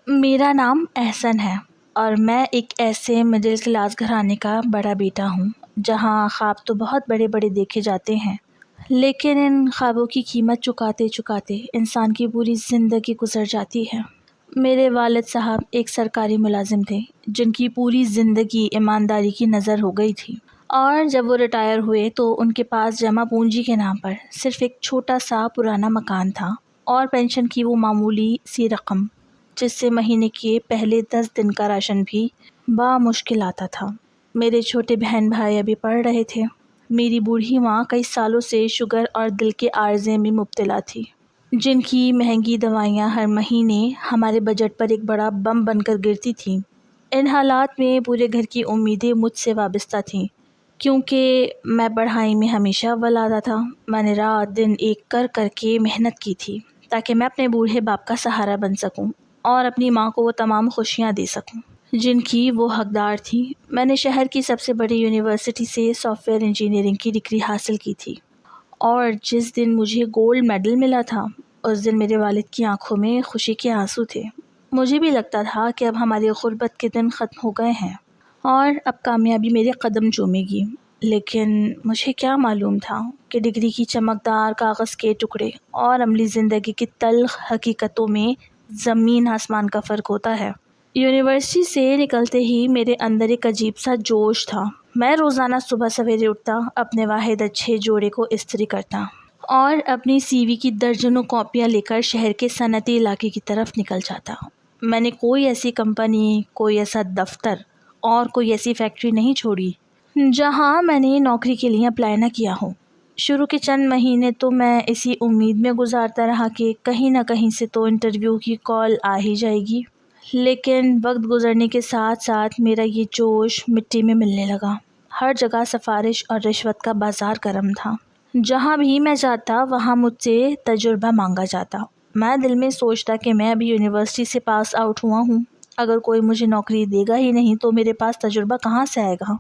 میرا نام احسن ہے اور میں ایک ایسے مڈل کلاس گھرانے کا بڑا بیٹا ہوں جہاں خواب تو بہت بڑے بڑے دیکھے جاتے ہیں، لیکن ان خوابوں کی قیمت چکاتے چکاتے انسان کی پوری زندگی گزر جاتی ہے۔ میرے والد صاحب ایک سرکاری ملازم تھے جن کی پوری زندگی ایمانداری کی نظر ہو گئی تھی، اور جب وہ ریٹائر ہوئے تو ان کے پاس جمع پونجی کے نام پر صرف ایک چھوٹا سا پرانا مکان تھا اور پینشن کی وہ معمولی سی رقم جس سے مہینے کے پہلے 10 دن کا راشن بھی بامشکل آتا تھا۔ میرے چھوٹے بہن بھائی ابھی پڑھ رہے تھے۔ میری بوڑھی ماں کئی سالوں سے شوگر اور دل کے عارضے میں مبتلا تھی، جن کی مہنگی دوائیاں ہر مہینے ہمارے بجٹ پر ایک بڑا بم بن کر گرتی تھیں۔ ان حالات میں پورے گھر کی امیدیں مجھ سے وابستہ تھیں، کیونکہ میں پڑھائی میں ہمیشہ اول آتا تھا۔ میں نے رات دن ایک کر کر کے محنت کی تھی تاکہ میں اپنے بوڑھے باپ کا سہارا بن سکوں اور اپنی ماں کو وہ تمام خوشیاں دے سکوں جن کی وہ حقدار تھی۔ میں نے شہر کی سب سے بڑی یونیورسٹی سے سافٹ ویئر انجینئرنگ کی ڈگری حاصل کی تھی، اور جس دن مجھے گولڈ میڈل ملا تھا اس دن میرے والد کی آنکھوں میں خوشی کے آنسو تھے۔ مجھے بھی لگتا تھا کہ اب ہماری غربت کے دن ختم ہو گئے ہیں اور اب کامیابی میرے قدم چومے گی، لیکن مجھے کیا معلوم تھا کہ ڈگری کی چمکدار کاغذ کے ٹکڑے اور عملی زندگی کی تلخ حقیقتوں میں زمین آسمان کا فرق ہوتا ہے۔ یونیورسٹی سے نکلتے ہی میرے اندر ایک عجیب سا جوش تھا۔ میں روزانہ صبح سویرے اٹھتا، اپنے واحد اچھے جوڑے کو استری کرتا اور اپنی سی وی کی درجنوں کاپیاں لے کر شہر کے صنعتی علاقے کی طرف نکل جاتا۔ میں نے کوئی ایسی کمپنی، کوئی ایسا دفتر اور کوئی ایسی فیکٹری نہیں چھوڑی جہاں میں نے نوکری کے لیے اپلائی نہ کیا ہو۔ شروع کے چند مہینے تو میں اسی امید میں گزارتا رہا کہ کہیں نہ کہیں سے تو انٹرویو کی کال آ ہی جائے گی، لیکن وقت گزرنے کے ساتھ ساتھ میرا یہ جوش مٹی میں ملنے لگا۔ ہر جگہ سفارش اور رشوت کا بازار گرم تھا۔ جہاں بھی میں جاتا وہاں مجھ سے تجربہ مانگا جاتا۔ میں دل میں سوچتا کہ میں ابھی یونیورسٹی سے پاس آؤٹ ہوا ہوں، اگر کوئی مجھے نوکری دے گا ہی نہیں تو میرے پاس تجربہ کہاں سے آئے گا۔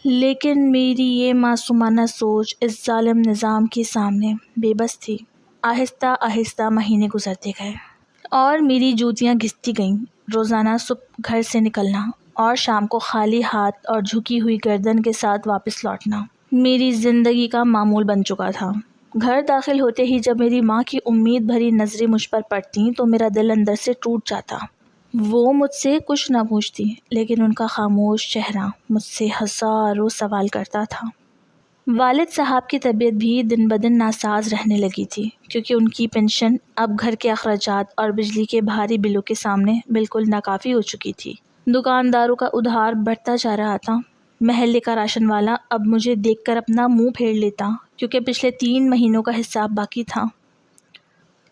لیکن میری یہ معصومانہ سوچ اس ظالم نظام کے سامنے بے بس تھی۔ آہستہ آہستہ مہینے گزرتے گئے اور میری جوتیاں گھستی گئیں۔ روزانہ صبح گھر سے نکلنا اور شام کو خالی ہاتھ اور جھکی ہوئی گردن کے ساتھ واپس لوٹنا میری زندگی کا معمول بن چکا تھا۔ گھر داخل ہوتے ہی جب میری ماں کی امید بھری نظریں مجھ پر پڑتیں تو میرا دل اندر سے ٹوٹ جاتا۔ وہ مجھ سے کچھ نہ پوچھتی، لیکن ان کا خاموش چہرہ مجھ سے ہزاروں سوال کرتا تھا۔ والد صاحب کی طبیعت بھی دن بدن ناساز رہنے لگی تھی، کیونکہ ان کی پینشن اب گھر کے اخراجات اور بجلی کے بھاری بلوں کے سامنے بالکل ناکافی ہو چکی تھی۔ دکانداروں کا ادھار بڑھتا جا رہا تھا۔ محلے کا راشن والا اب مجھے دیکھ کر اپنا منہ پھیر لیتا، کیونکہ پچھلے 3 مہینوں کا حساب باقی تھا۔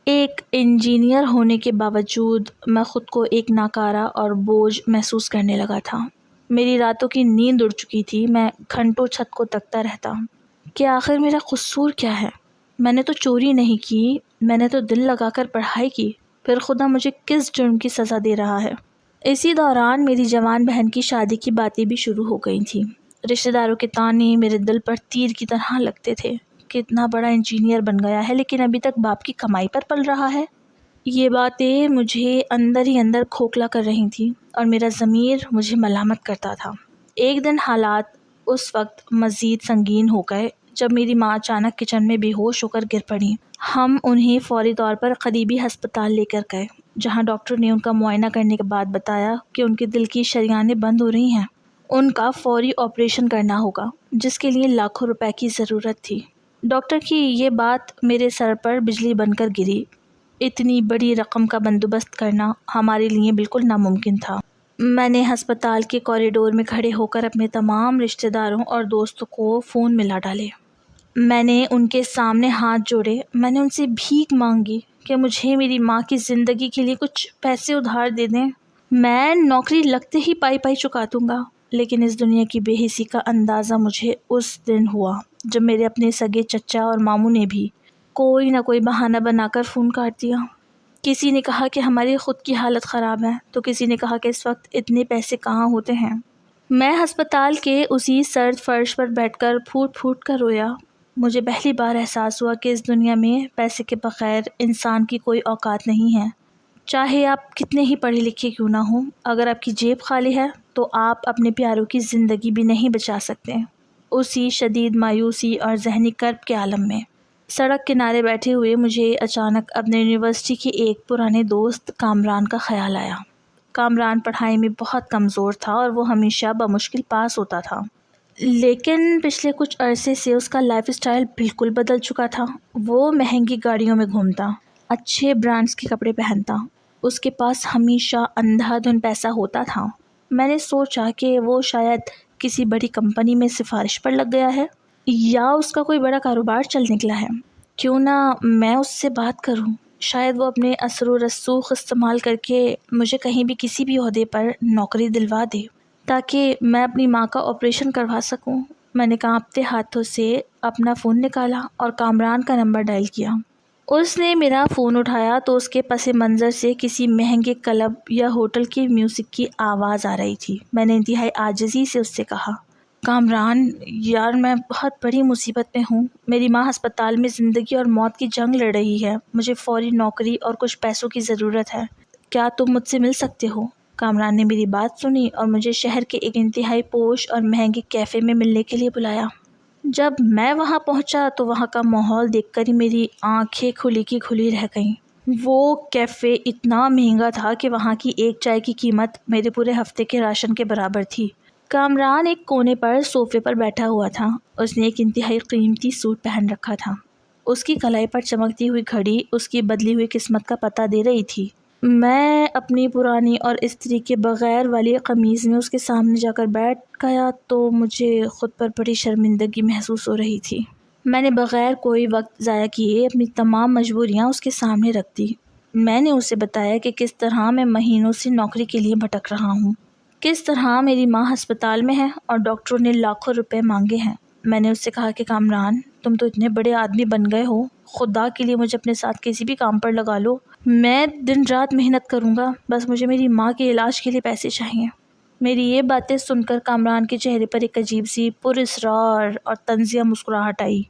ایک انجینئر ہونے کے باوجود میں خود کو ایک ناکارہ اور بوجھ محسوس کرنے لگا تھا۔ میری راتوں کی نیند اڑ چکی تھی۔ میں گھنٹوں چھت کو تکتا رہتا کہ آخر میرا قصور کیا ہے۔ میں نے تو چوری نہیں کی، میں نے تو دل لگا کر پڑھائی کی، پھر خدا مجھے کس جرم کی سزا دے رہا ہے۔ اسی دوران میری جوان بہن کی شادی کی باتیں بھی شروع ہو گئی تھیں۔ رشتہ داروں کے طعنے میرے دل پر تیر کی طرح لگتے تھے کہ اتنا بڑا انجینئر بن گیا ہے لیکن ابھی تک باپ کی کمائی پر پل رہا ہے۔ یہ باتیں مجھے اندر ہی اندر کھوکھلا کر رہی تھیں اور میرا ضمیر مجھے ملامت کرتا تھا۔ ایک دن حالات اس وقت مزید سنگین ہو گئے جب میری ماں اچانک کچن میں بے ہوش ہو کر گر پڑی۔ ہم انہیں فوری طور پر قریبی ہسپتال لے کر گئے، جہاں ڈاکٹر نے ان کا معائنہ کرنے کے بعد بتایا کہ ان کے دل کی شریانیں بند ہو رہی ہیں۔ ان کا فوری آپریشن کرنا ہوگا، جس کے لیے لاکھوں روپے کی ضرورت تھی۔ ڈاکٹر کی یہ بات میرے سر پر بجلی بن کر گری۔ اتنی بڑی رقم کا بندوبست کرنا ہمارے لیے بالکل ناممکن تھا۔ میں نے ہسپتال کے کوریڈور میں کھڑے ہو کر اپنے تمام رشتہ داروں اور دوستوں کو فون ملا ڈالے۔ میں نے ان کے سامنے ہاتھ جوڑے، میں نے ان سے بھیک مانگی کہ مجھے میری ماں کی زندگی کے لیے کچھ پیسے ادھار دے دیں۔ میں نوکری لگتے ہی پائی پائی چکا دوں گا۔ لیکن اس دنیا کی بے حسی کا اندازہ مجھے اس دن ہوا جب میرے اپنے سگے چچا اور ماموں نے بھی کوئی نہ کوئی بہانہ بنا کر فون کاٹ دیا۔ کسی نے کہا کہ ہماری خود کی حالت خراب ہے، تو کسی نے کہا کہ اس وقت اتنے پیسے کہاں ہوتے ہیں۔ میں ہسپتال کے اسی سرد فرش پر بیٹھ کر پھوٹ پھوٹ کر رویا۔ مجھے پہلی بار احساس ہوا کہ اس دنیا میں پیسے کے بغیر انسان کی کوئی اوقات نہیں ہے۔ چاہے آپ کتنے ہی پڑھے لکھے کیوں نہ ہوں، اگر آپ کی جیب خالی ہے تو آپ اپنے پیاروں کی زندگی بھی نہیں بچا سکتے۔ اسی شدید مایوسی اور ذہنی کرب کے عالم میں سڑک کنارے بیٹھے ہوئے مجھے اچانک اپنے یونیورسٹی کے ایک پرانے دوست کامران کا خیال آیا۔ کامران پڑھائی میں بہت کمزور تھا اور وہ ہمیشہ بمشکل پاس ہوتا تھا، لیکن پچھلے کچھ عرصے سے اس کا لائف اسٹائل بالکل بدل چکا تھا۔ وہ مہنگی گاڑیوں میں گھومتا، اچھے برانڈز کے کپڑے پہنتا، اس کے پاس ہمیشہ اندھا دھند پیسہ ہوتا تھا۔ میں نے سوچا کہ وہ شاید کسی بڑی کمپنی میں سفارش پر لگ گیا ہے یا اس کا کوئی بڑا کاروبار چل نکلا ہے۔ کیوں نہ میں اس سے بات کروں، شاید وہ اپنے اثر و رسوخ استعمال کر کے مجھے کہیں بھی کسی بھی عہدے پر نوکری دلوا دے تاکہ میں اپنی ماں کا آپریشن کروا سکوں۔ میں نے کانپتے ہاتھوں سے اپنا فون نکالا اور کامران کا نمبر ڈائل کیا۔ اس نے میرا فون اٹھایا تو اس کے پس منظر سے کسی مہنگے کلب یا ہوٹل کی میوزک کی آواز آ رہی تھی۔ میں نے انتہائی عاجزی سے اس سے کہا، کامران یار، میں بہت بڑی مصیبت میں ہوں۔ میری ماں ہسپتال میں زندگی اور موت کی جنگ لڑ رہی ہے۔ مجھے فوری نوکری اور کچھ پیسوں کی ضرورت ہے۔ کیا تم مجھ سے مل سکتے ہو؟ کامران نے میری بات سنی اور مجھے شہر کے ایک انتہائی پوش اور مہنگے کیفے میں ملنے کے لیے بلایا۔ جب میں وہاں پہنچا تو وہاں کا ماحول دیکھ کر ہی میری آنکھیں کھلی کی کھلی رہ گئیں۔ وہ کیفے اتنا مہنگا تھا کہ وہاں کی ایک چائے کی قیمت میرے پورے ہفتے کے راشن کے برابر تھی۔ کامران ایک کونے پر صوفے پر بیٹھا ہوا تھا۔ اس نے ایک انتہائی قیمتی سوٹ پہن رکھا تھا۔ اس کی کلائی پر چمکتی ہوئی گھڑی اس کی بدلی ہوئی قسمت کا پتہ دے رہی تھی۔ میں اپنی پرانی اور استری کے بغیر والی قمیض میں اس کے سامنے جا کر بیٹھ گیا تو مجھے خود پر بڑی شرمندگی محسوس ہو رہی تھی۔ میں نے بغیر کوئی وقت ضائع کیے اپنی تمام مجبوریاں اس کے سامنے رکھ دی۔ میں نے اسے بتایا کہ کس طرح میں مہینوں سے نوکری کے لیے بھٹک رہا ہوں، کس طرح میری ماں ہسپتال میں ہے اور ڈاکٹروں نے لاکھوں روپے مانگے ہیں۔ میں نے اس سے کہا کہ کامران، تم تو اتنے بڑے آدمی بن گئے ہو، خدا کے لیے مجھے اپنے ساتھ کسی بھی کام پر لگا لو، میں دن رات محنت کروں گا، بس مجھے میری ماں کے علاج کے لیے پیسے چاہیے۔ میری یہ باتیں سن کر کامران کے چہرے پر ایک عجیب سی پراسرار اور طنزیہ مسکراہٹ آئی۔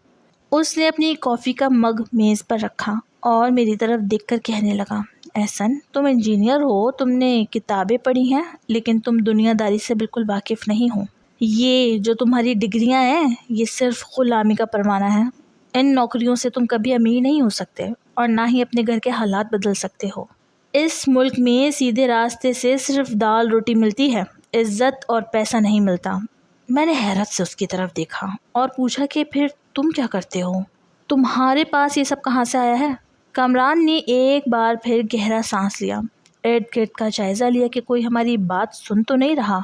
اس نے اپنی کافی کا مگ میز پر رکھا اور میری طرف دیکھ کر کہنے لگا، احسن، تم انجینئر ہو، تم نے کتابیں پڑھی ہیں، لیکن تم دنیا داری سے بالکل واقف نہیں ہو۔ یہ جو تمہاری ڈگریاں ہیں یہ صرف غلامی کا پروانہ ہے۔ ان نوکریوں سے تم کبھی امیر نہیں ہو سکتے اور نہ ہی اپنے گھر کے حالات بدل سکتے ہو۔ اس ملک میں سیدھے راستے سے صرف دال روٹی ملتی ہے، عزت اور پیسہ نہیں ملتا۔ میں نے حیرت سے اس کی طرف دیکھا اور پوچھا کہ پھر تم کیا کرتے ہو؟ تمہارے پاس یہ سب کہاں سے آیا ہے؟ کامران نے ایک بار پھر گہرا سانس لیا، ارد گرد کا جائزہ لیا کہ کوئی ہماری بات سن تو نہیں رہا۔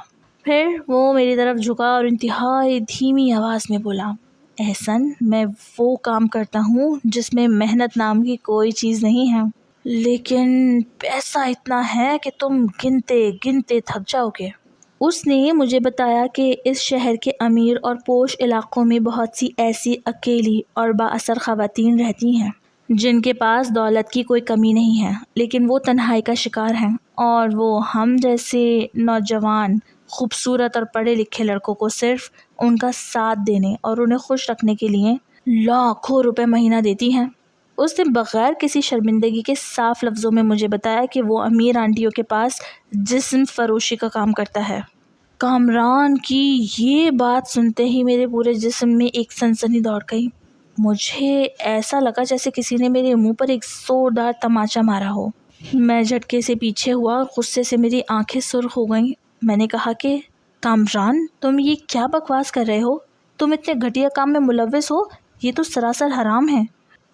پھر وہ میری طرف جھکا اور انتہائی دھیمی آواز میں بولا، احسن، میں وہ کام کرتا ہوں جس میں محنت نام کی کوئی چیز نہیں ہے، لیکن پیسہ اتنا ہے کہ تم گنتے گنتے تھک جاؤ گے۔ اس نے مجھے بتایا کہ اس شہر کے امیر اور پوش علاقوں میں بہت سی ایسی اکیلی اور با اثر خواتین رہتی ہیں جن کے پاس دولت کی کوئی کمی نہیں ہے، لیکن وہ تنہائی کا شکار ہیں، اور وہ ہم جیسے نوجوان خوبصورت اور پڑھے لکھے لڑکوں کو صرف ان کا ساتھ دینے اور انہیں خوش رکھنے کے لیے لاکھوں روپے مہینہ دیتی ہیں۔ اس نے بغیر کسی شرمندگی کے صاف لفظوں میں مجھے بتایا کہ وہ امیر آنٹیوں کے پاس جسم فروشی کا کام کرتا ہے۔ کامران کی یہ بات سنتے ہی میرے پورے جسم میں ایک سنسنی دوڑ گئی۔ مجھے ایسا لگا جیسے کسی نے میرے منہ پر ایک زوردار تماچا مارا ہو۔ میں جھٹکے سے پیچھے ہوا اور غصے سے میری آنکھیں سرخ ہو گئیں۔ میں نے کہا کہ کامران، تم یہ کیا بکواس کر رہے ہو؟ تم اتنے گھٹیا کام میں ملوث ہو، یہ تو سراسر حرام ہے،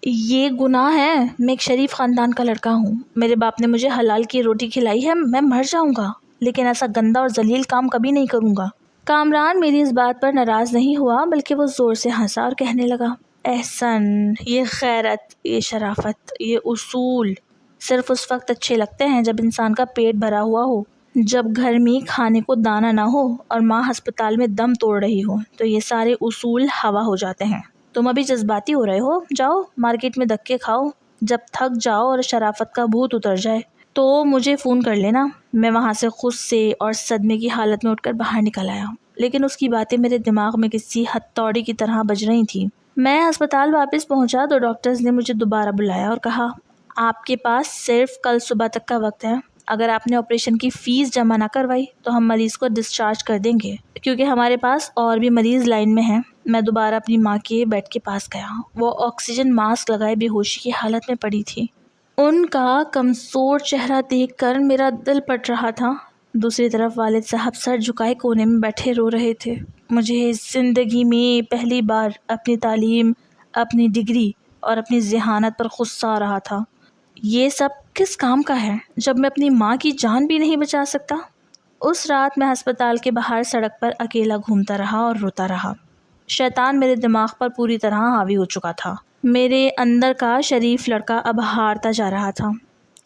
یہ گناہ ہے۔ میں ایک شریف خاندان کا لڑکا ہوں، میرے باپ نے مجھے حلال کی روٹی کھلائی ہے، میں مر جاؤں گا لیکن ایسا گندا اور ذلیل کام کبھی نہیں کروں گا۔ کامران میری اس بات پر ناراض نہیں ہوا بلکہ وہ زور سے ہنسا اور کہنے لگا، احسن، یہ غیرت، یہ شرافت، یہ اصول صرف اس وقت اچھے لگتے ہیں جب انسان کا پیٹ بھرا ہوا ہو، جب گھر میں کھانے کو دانہ نہ ہو اور ماں ہسپتال میں دم توڑ رہی ہو تو یہ سارے اصول ہوا ہو جاتے ہیں۔ تم ابھی جذباتی ہو رہے ہو، جاؤ مارکیٹ میں دھکے کھاؤ، جب تھک جاؤ اور شرافت کا بھوت اتر جائے تو مجھے فون کر لینا۔ میں وہاں سے غصے اور صدمے کی حالت میں اٹھ کر باہر نکل آیا، لیکن اس کی باتیں میرے دماغ میں کسی ہتھوڑی کی طرح بج رہی تھیں۔ میں ہسپتال واپس پہنچا تو ڈاکٹرز نے مجھے دوبارہ بلایا اور کہا، آپ کے پاس صرف کل صبح تک کا وقت ہے. اگر آپ نے آپریشن کی فیس جمع نہ کروائی تو ہم مریض کو ڈسچارج کر دیں گے، کیونکہ ہمارے پاس اور بھی مریض لائن میں ہیں. میں دوبارہ اپنی ماں کے بیڈ کے پاس گیا. وہ آکسیجن ماسک لگائے بے ہوشی کی حالت میں پڑی تھی. ان کا کمزور چہرہ دیکھ کر میرا دل پھٹ رہا تھا. دوسری طرف والد صاحب سر جھکائے کونے میں بیٹھے رو رہے تھے. مجھے زندگی میں پہلی بار اپنی تعلیم، اپنی ڈگری اور اپنی ذہانت پر غصہ آ رہا تھا. یہ سب کس کام کا ہے جب میں اپنی ماں کی جان بھی نہیں بچا سکتا؟ اس رات میں ہسپتال کے باہر سڑک پر اکیلا گھومتا رہا اور روتا رہا. شیطان میرے دماغ پر پوری طرح حاوی ہو چکا تھا. میرے اندر کا شریف لڑکا اب ہارتا جا رہا تھا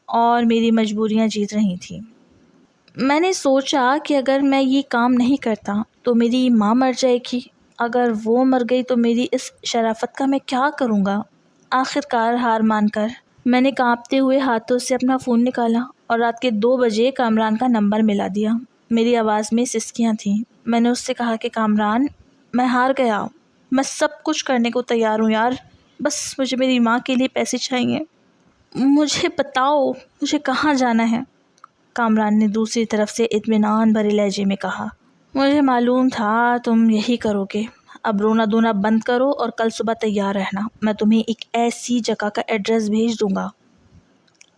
اور میری مجبوریاں جیت رہی تھیں. میں نے سوچا کہ اگر میں یہ کام نہیں کرتا تو میری ماں مر جائے گی. اگر وہ مر گئی تو میری اس شرافت کا میں کیا کروں گا؟ آخرکار ہار مان کر میں نے کانپتے ہوئے ہاتھوں سے اپنا فون نکالا اور رات کے 2 بجے کامران کا نمبر ملا دیا. میری آواز میں سسکیاں تھیں. میں نے اس سے کہا کہ کامران، میں ہار گیا. میں سب کچھ کرنے کو تیار ہوں یار، بس مجھے میری ماں کے لیے پیسے چاہیے. مجھے بتاؤ مجھے کہاں جانا ہے؟ کامران نے دوسری طرف سے اطمینان بھرے لہجے میں کہا. مجھے معلوم تھا تم یہی کرو گے. اب رونا دھونا بند کرو اور کل صبح تیار رہنا. میں تمہیں ایک ایسی جگہ کا ایڈریس بھیج دوں گا.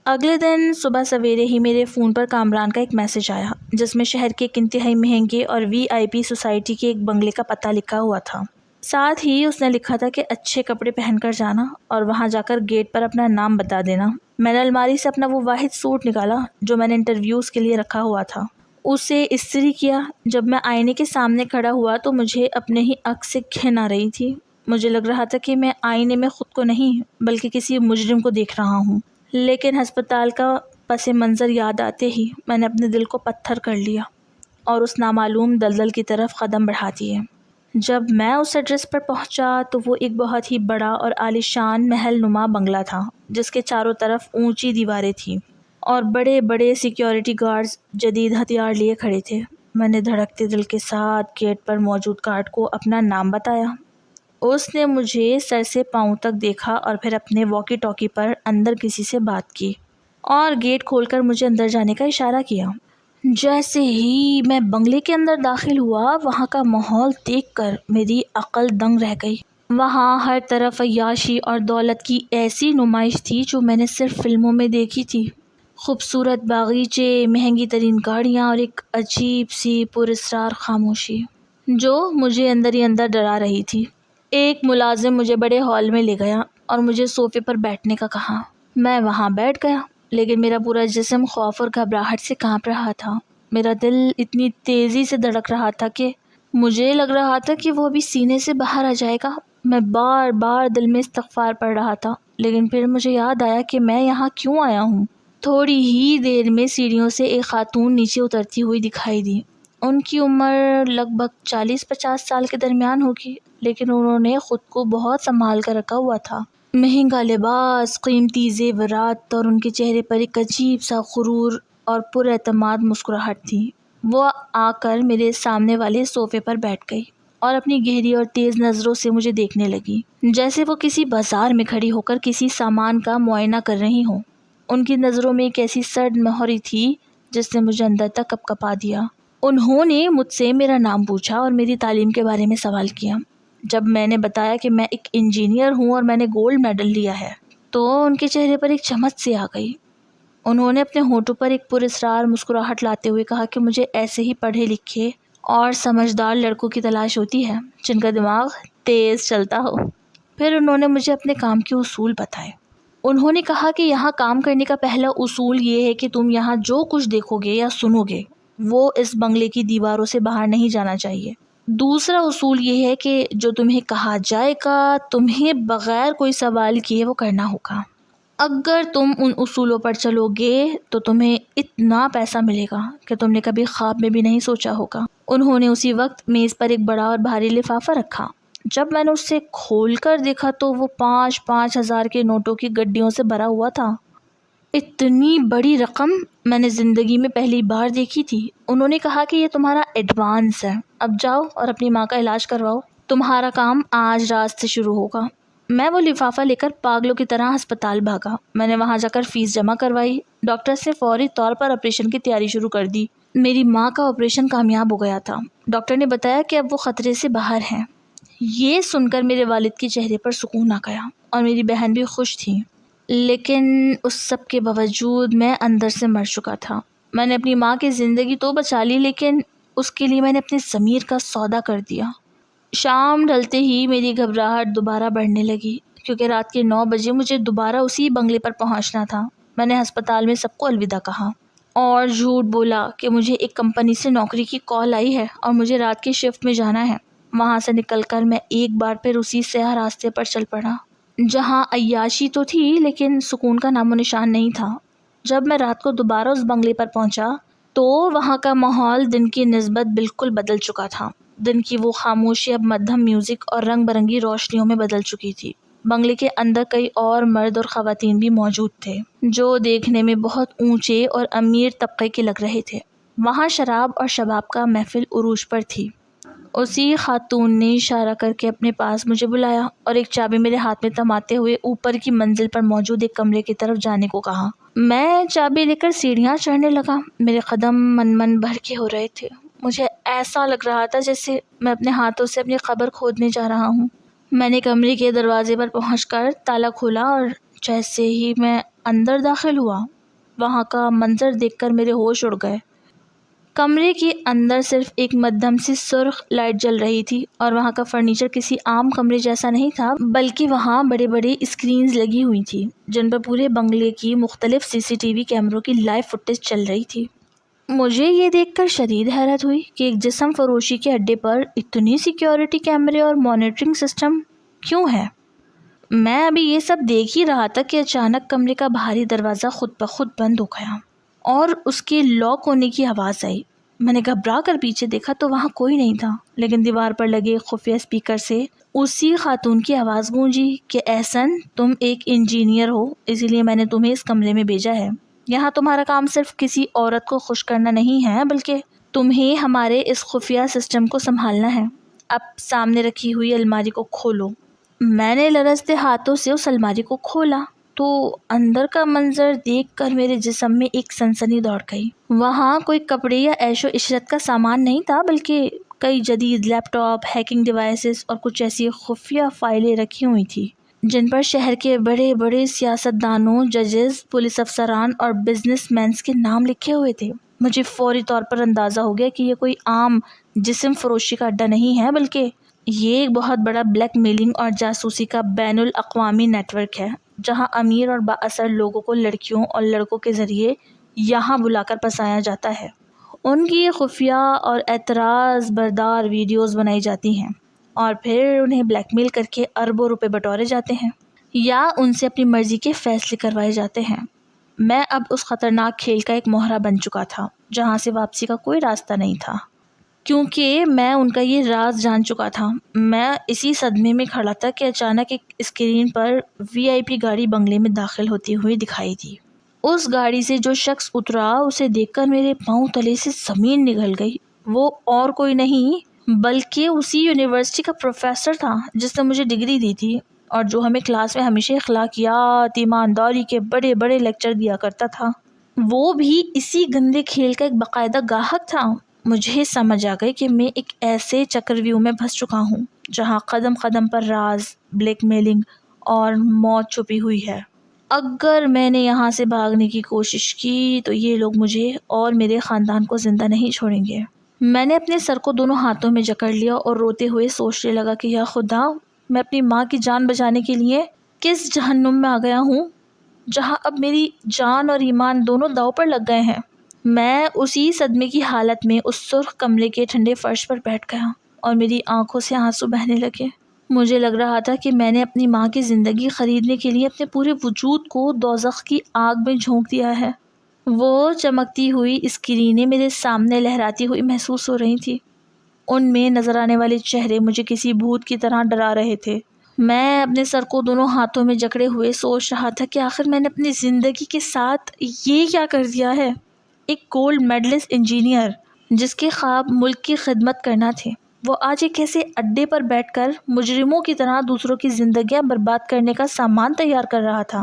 اگلے دن صبح سویرے ہی میرے فون پر کامران کا ایک میسج آیا جس میں شہر کے ایک انتہائی مہنگے اور VIP سوسائٹی کے ایک بنگلے کا پتہ لکھا ہوا تھا. ساتھ ہی اس نے لکھا تھا کہ اچھے کپڑے پہن کر جانا اور وہاں جا کر گیٹ پر اپنا نام بتا دینا. میں نے الماری سے اپنا وہ واحد سوٹ نکالا جو میں نے انٹرویوز کے لیے رکھا ہوا تھا. اسے استری کیا. جب میں آئینے کے سامنے کھڑا ہوا تو مجھے اپنے ہی عکس سے گھن آ رہی تھی. مجھے لگ رہا تھا کہ میں آئینے میں خود کو نہیں بلکہ کسی مجرم کو دیکھ رہا ہوں. لیکن ہسپتال کا پس منظر یاد آتے ہی میں نے اپنے دل کو پتھر کر لیا اور اس نامعلوم دلدل کی طرف قدم بڑھا دیے. جب میں اس ایڈریس پر پہنچا تو وہ ایک بہت ہی بڑا اور عالیشان محل نما بنگلہ تھا جس کے چاروں طرف اونچی دیواریں تھیں اور بڑے بڑے سیکیورٹی گارڈز جدید ہتھیار لیے کھڑے تھے. میں نے دھڑکتے دل کے ساتھ گیٹ پر موجود گارڈ کو اپنا نام بتایا. اس نے مجھے سر سے پاؤں تک دیکھا اور پھر اپنے واکی ٹاکی پر اندر کسی سے بات کی اور گیٹ کھول کر مجھے اندر جانے کا اشارہ کیا. جیسے ہی میں بنگلے کے اندر داخل ہوا وہاں کا ماحول دیکھ کر میری عقل دنگ رہ گئی. وہاں ہر طرف عیاشی اور دولت کی ایسی نمائش تھی جو میں نے صرف فلموں میں دیکھی تھی. خوبصورت باغیچے، مہنگی ترین گاڑیاں اور ایک عجیب سی پراسرار خاموشی جو مجھے اندر ہی اندر ڈرا رہی تھی. ایک ملازم مجھے بڑے ہال میں لے گیا اور مجھے صوفے پر بیٹھنے کا کہا. میں وہاں بیٹھ گیا لیکن میرا پورا جسم خوف اور گھبراہٹ سے کانپ رہا تھا. میرا دل اتنی تیزی سے دھڑک رہا تھا کہ مجھے لگ رہا تھا کہ وہ ابھی سینے سے باہر آ جائے گا. میں بار بار دل میں استغفار پڑھ رہا تھا لیکن پھر مجھے یاد آیا کہ میں یہاں کیوں آیا ہوں. تھوڑی ہی دیر میں سیڑھیوں سے ایک خاتون نیچے اترتی ہوئی دکھائی دی. ان کی عمر لگ بھگ 40-50 سال کے درمیان ہوگی لیکن انہوں نے خود کو بہت سنبھال کر رکھا ہوا تھا. مہنگا لباس، قیمتی زیورات اور ان کے چہرے پر ایک عجیب سا غرور اور پر اعتماد مسکراہٹ تھی. وہ آ کر میرے سامنے والے صوفے پر بیٹھ گئی اور اپنی گہری اور تیز نظروں سے مجھے دیکھنے لگی جیسے وہ کسی بازار میں کھڑی ہو کر کسی سامان کا معائنہ کر رہی ہوں. ان کی نظروں میں ایک ایسی سرد مہری تھی جس نے مجھے اندر تک کپکپا دیا. انہوں نے مجھ سے میرا نام پوچھا اور میری تعلیم کے بارے میں سوال کیا. جب میں نے بتایا کہ میں ایک انجینئر ہوں اور میں نے گولڈ میڈل لیا ہے تو ان کے چہرے پر ایک چمک سی آ گئی. انہوں نے اپنے ہونٹوں پر ایک پراسرار مسکراہٹ لاتے ہوئے کہا کہ مجھے ایسے ہی پڑھے لکھے اور سمجھدار لڑکوں کی تلاش ہوتی ہے جن کا دماغ تیز چلتا ہو. پھر انہوں نے مجھے اپنے کام کے اصول بتائے. انہوں نے کہا کہ یہاں کام کرنے کا پہلا اصول یہ ہے کہ تم یہاں جو کچھ دیکھو گے یا سنو گے وہ اس بنگلے کی دیواروں سے باہر نہیں جانا چاہیے. دوسرا اصول یہ ہے کہ جو تمہیں کہا جائے گا تمہیں بغیر کوئی سوال کیے وہ کرنا ہوگا. اگر تم ان اصولوں پر چلو گے تو تمہیں اتنا پیسہ ملے گا کہ تم نے کبھی خواب میں بھی نہیں سوچا ہوگا. انہوں نے اسی وقت میز پر ایک بڑا اور بھاری لفافہ رکھا. جب میں نے اسے کھول کر دیکھا تو وہ 5,000 5,000 کے نوٹوں کی گڈیوں سے بھرا ہوا تھا. اتنی بڑی رقم میں نے زندگی میں پہلی بار دیکھی تھی. انہوں نے کہا کہ یہ تمہارا ایڈوانس ہے. اب جاؤ اور اپنی ماں کا علاج کرواؤ. تمہارا کام آج رات سے شروع ہوگا. میں وہ لفافہ لے کر پاگلوں کی طرح ہسپتال بھاگا۔ میں نے وہاں جا کر فیس جمع کروائی۔ ڈاکٹرز نے فوری طور پر آپریشن کی تیاری شروع کر دی۔ میری ماں کا آپریشن کامیاب ہو گیا تھا۔ ڈاکٹر نے بتایا کہ اب وہ خطرے سے باہر ہیں۔ یہ سن کر میرے والد کے چہرے پر سکون آ گیا اور میری بہن بھی خوش تھی، لیکن اس سب کے باوجود میں اندر سے مر چکا تھا۔ میں نے اپنی ماں کی زندگی تو بچا لی، لیکن اس کے لیے میں نے اپنے ضمیر کا سودا کر دیا۔ شام ڈھلتے ہی میری گھبراہٹ دوبارہ بڑھنے لگی، کیونکہ رات کے 9 بجے مجھے دوبارہ اسی بنگلے پر پہنچنا تھا۔ میں نے ہسپتال میں سب کو الوداع کہا اور جھوٹ بولا کہ مجھے ایک کمپنی سے نوکری کی کال آئی ہے اور مجھے رات کی شفٹ میں جانا ہے۔ وہاں سے نکل کر میں ایک بار پھر اسی سیاہ راستے پر چل پڑا، جہاں عیاشی تو تھی لیکن سکون کا نام و نشان نہیں تھا۔ جب میں رات کو دوبارہ اس بنگلے پر پہنچا تو وہاں کا ماحول دن کی نسبت بالکل بدل چکا تھا۔ دن کی وہ خاموشی اب مدھم میوزک اور رنگ برنگی روشنیوں میں بدل چکی تھی۔ بنگلے کے اندر کئی اور مرد اور خواتین بھی موجود تھے، جو دیکھنے میں بہت اونچے اور امیر طبقے کے لگ رہے تھے۔ وہاں شراب اور شباب کا محفل عروج پر تھی۔ اسی خاتون نے اشارہ کر کے اپنے پاس مجھے بلایا اور ایک چابی میرے ہاتھ میں تھماتے ہوئے اوپر کی منزل پر موجود ایک کمرے کی طرف جانے کو کہا۔ میں چابی لے کر سیڑھیاں چڑھنے لگا۔ میرے قدم من بھر کے ہو رہے تھے۔ مجھے ایسا لگ رہا تھا جیسے میں اپنے ہاتھوں سے اپنی قبر کھودنے جا رہا ہوں۔ میں نے کمرے کے دروازے پر پہنچ کر تالا کھولا اور جیسے ہی میں اندر داخل ہوا، وہاں کا منظر دیکھ کر میرے ہوش اڑ گئے۔ کمرے کے اندر صرف ایک مدھم سی سرخ لائٹ جل رہی تھی اور وہاں کا فرنیچر کسی عام کمرے جیسا نہیں تھا، بلکہ وہاں بڑے بڑے اسکرینز لگی ہوئی تھی جن پر پورے بنگلے کی مختلف CCTV کیمروں کی لائیو فوٹیج چل رہی تھی۔ مجھے یہ دیکھ کر شدید حیرت ہوئی کہ ایک جسم فروشی کے اڈے پر اتنی سیکیورٹی کیمرے اور مانیٹرنگ سسٹم کیوں ہے؟ میں ابھی یہ سب دیکھ ہی رہا تھا کہ اچانک کمرے کا بھاری دروازہ خود بخود بند ہو گیا اور اس کے لاک ہونے کی آواز آئی۔ میں نے گھبرا کر پیچھے دیکھا تو وہاں کوئی نہیں تھا، لیکن دیوار پر لگے خفیہ اسپیکر سے اسی خاتون کی آواز گونجی کہ احسن، تم ایک انجینئر ہو، اسی لیے میں نے تمہیں اس کمرے میں بھیجا ہے۔ یہاں تمہارا کام صرف کسی عورت کو خوش کرنا نہیں ہے، بلکہ تمہیں ہمارے اس خفیہ سسٹم کو سنبھالنا ہے۔ اب سامنے رکھی ہوئی الماری کو کھولو۔ میں نے لرزتے ہاتھوں سے اس الماری کو کھولا تو اندر کا منظر دیکھ کر میرے جسم میں ایک سنسنی دوڑ گئی۔ وہاں کوئی کپڑے یا عیش و عشرت کا سامان نہیں تھا، بلکہ کئی جدید لیپ ٹاپ، ہیکنگ ڈیوائسز اور کچھ ایسی خفیہ فائلیں رکھی ہوئی تھی جن پر شہر کے بڑے بڑے سیاستدانوں، ججز، پولیس افسران اور بزنس مینز کے نام لکھے ہوئے تھے۔ مجھے فوری طور پر اندازہ ہو گیا کہ یہ کوئی عام جسم فروشی کا اڈا نہیں ہے، بلکہ یہ ایک بہت بڑا بلیک میلنگ اور جاسوسی کا بین الاقوامی نیٹ ورک ہے، جہاں امیر اور بااثر لوگوں کو لڑکیوں اور لڑکوں کے ذریعے یہاں بلا کر پھنسایا جاتا ہے۔ ان کی خفیہ اور اعتراض بردار ویڈیوز بنائی جاتی ہیں اور پھر انہیں بلیک میل کر کے اربوں روپے بٹورے جاتے ہیں یا ان سے اپنی مرضی کے فیصلے کروائے جاتے ہیں۔ میں اب اس خطرناک کھیل کا ایک مہرہ بن چکا تھا جہاں سے واپسی کا کوئی راستہ نہیں تھا، کیونکہ میں ان کا یہ راز جان چکا تھا۔ میں اسی صدمے میں کھڑا تھا کہ اچانک ایک اسکرین پر VIP گاڑی بنگلے میں داخل ہوتی ہوئی دکھائی دی۔ اس گاڑی سے جو شخص اترا اسے دیکھ کر میرے پاؤں تلے سے زمین نگل گئی۔ وہ اور کوئی نہیں بلکہ اسی یونیورسٹی کا پروفیسر تھا جس نے مجھے ڈگری دی تھی اور جو ہمیں کلاس میں ہمیشہ اخلاقیات، ایمانداری کے بڑے بڑے لیکچر دیا کرتا تھا۔ وہ بھی اسی گندے کھیل کا ایک باقاعدہ گاہک تھا۔ مجھے سمجھ آ گئی کہ میں ایک ایسے چکرویو میں پھنس چکا ہوں جہاں قدم قدم پر راز، بلیک میلنگ اور موت چھپی ہوئی ہے۔ اگر میں نے یہاں سے بھاگنے کی کوشش کی تو یہ لوگ مجھے اور میرے خاندان کو زندہ نہیں چھوڑیں گے۔ میں نے اپنے سر کو دونوں ہاتھوں میں جکڑ لیا اور روتے ہوئے سوچنے لگا کہ یا خدا، میں اپنی ماں کی جان بچانے کے لیے کس جہنم میں آ گیا ہوں جہاں اب میری جان اور ایمان دونوں داؤ پر لگ گئے ہیں۔ میں اسی صدمے کی حالت میں اس سرخ کمرے کے ٹھنڈے فرش پر بیٹھ گیا اور میری آنکھوں سے آنسو بہنے لگے۔ مجھے لگ رہا تھا کہ میں نے اپنی ماں کی زندگی خریدنے کے لیے اپنے پورے وجود کو دوزخ کی آگ میں جھونک دیا ہے۔ وہ چمکتی ہوئی اسکرینیں میرے سامنے لہراتی ہوئی محسوس ہو رہی تھی۔ ان میں نظر آنے والے چہرے مجھے کسی بھوت کی طرح ڈرا رہے تھے۔ میں اپنے سر کو دونوں ہاتھوں میں جکڑے ہوئے سوچ رہا تھا کہ آخر میں نے اپنی زندگی کے ساتھ یہ کیا کر دیا ہے۔ ایک گولڈ میڈلسٹ انجینئر جس کے خواب ملک کی خدمت کرنا تھے، وہ آج ایک ایسے اڈے پر بیٹھ کر مجرموں کی طرح دوسروں کی زندگیاں برباد کرنے کا سامان تیار کر رہا تھا۔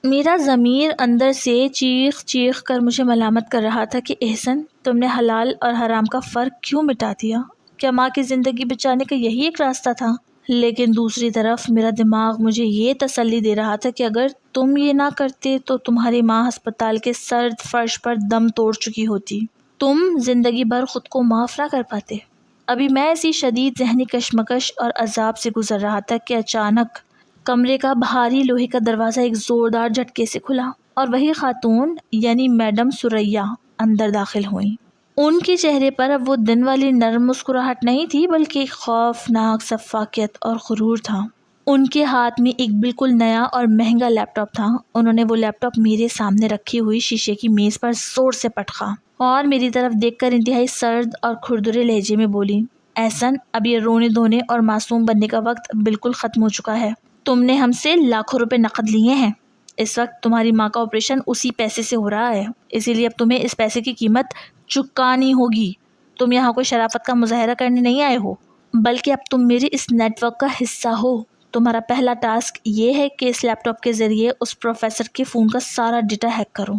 میرا ضمیر اندر سے چیخ چیخ کر مجھے ملامت کر رہا تھا کہ احسن، تم نے حلال اور حرام کا فرق کیوں مٹا دیا؟ کیا ماں کی زندگی بچانے کا یہی ایک راستہ تھا؟ لیکن دوسری طرف میرا دماغ مجھے یہ تسلی دے رہا تھا کہ اگر تم یہ نہ کرتے تو تمہاری ماں ہسپتال کے سرد فرش پر دم توڑ چکی ہوتی، تم زندگی بھر خود کو معاف نہ کر پاتے۔ ابھی میں ایسی شدید ذہنی کشمکش اور عذاب سے گزر رہا تھا کہ اچانک کمرے کا بھاری لوہے کا دروازہ ایک زوردار جھٹکے سے کھلا اور وہی خاتون یعنی میڈم ثریا اندر داخل ہوئیں۔ ان کے چہرے پر اب وہ دن والی نرم مسکراہٹ نہیں تھی بلکہ ایک خوفناک سفاکیت اور غرور تھا۔ ان کے ہاتھ میں ایک بالکل نیا اور مہنگا لیپ ٹاپ تھا۔ انہوں نے وہ لیپ ٹاپ میرے سامنے رکھی ہوئی شیشے کی میز پر زور سے پٹخا اور میری طرف دیکھ کر انتہائی سرد اور کھردرے لہجے میں بولی، احسن، اب یہ رونے دھونے اور معصوم بننے کا وقت بالکل ختم ہو چکا ہے۔ تم نے ہم سے لاکھوں روپے نقد لیے ہیں۔ اس وقت تمہاری ماں کا آپریشن اسی پیسے سے ہو رہا ہے، اسی لیے اب تمہیں اس پیسے کی قیمت چکانی ہوگی۔ تم یہاں کوئی شرافت کا مظاہرہ کرنے نہیں آئے ہو، بلکہ اب تم میرے اس نیٹ ورک کا حصہ ہو۔ تمہارا پہلا ٹاسک یہ ہے کہ اس لیپ ٹاپ کے ذریعے اس پروفیسر کے فون کا سارا ڈیٹا ہیک کرو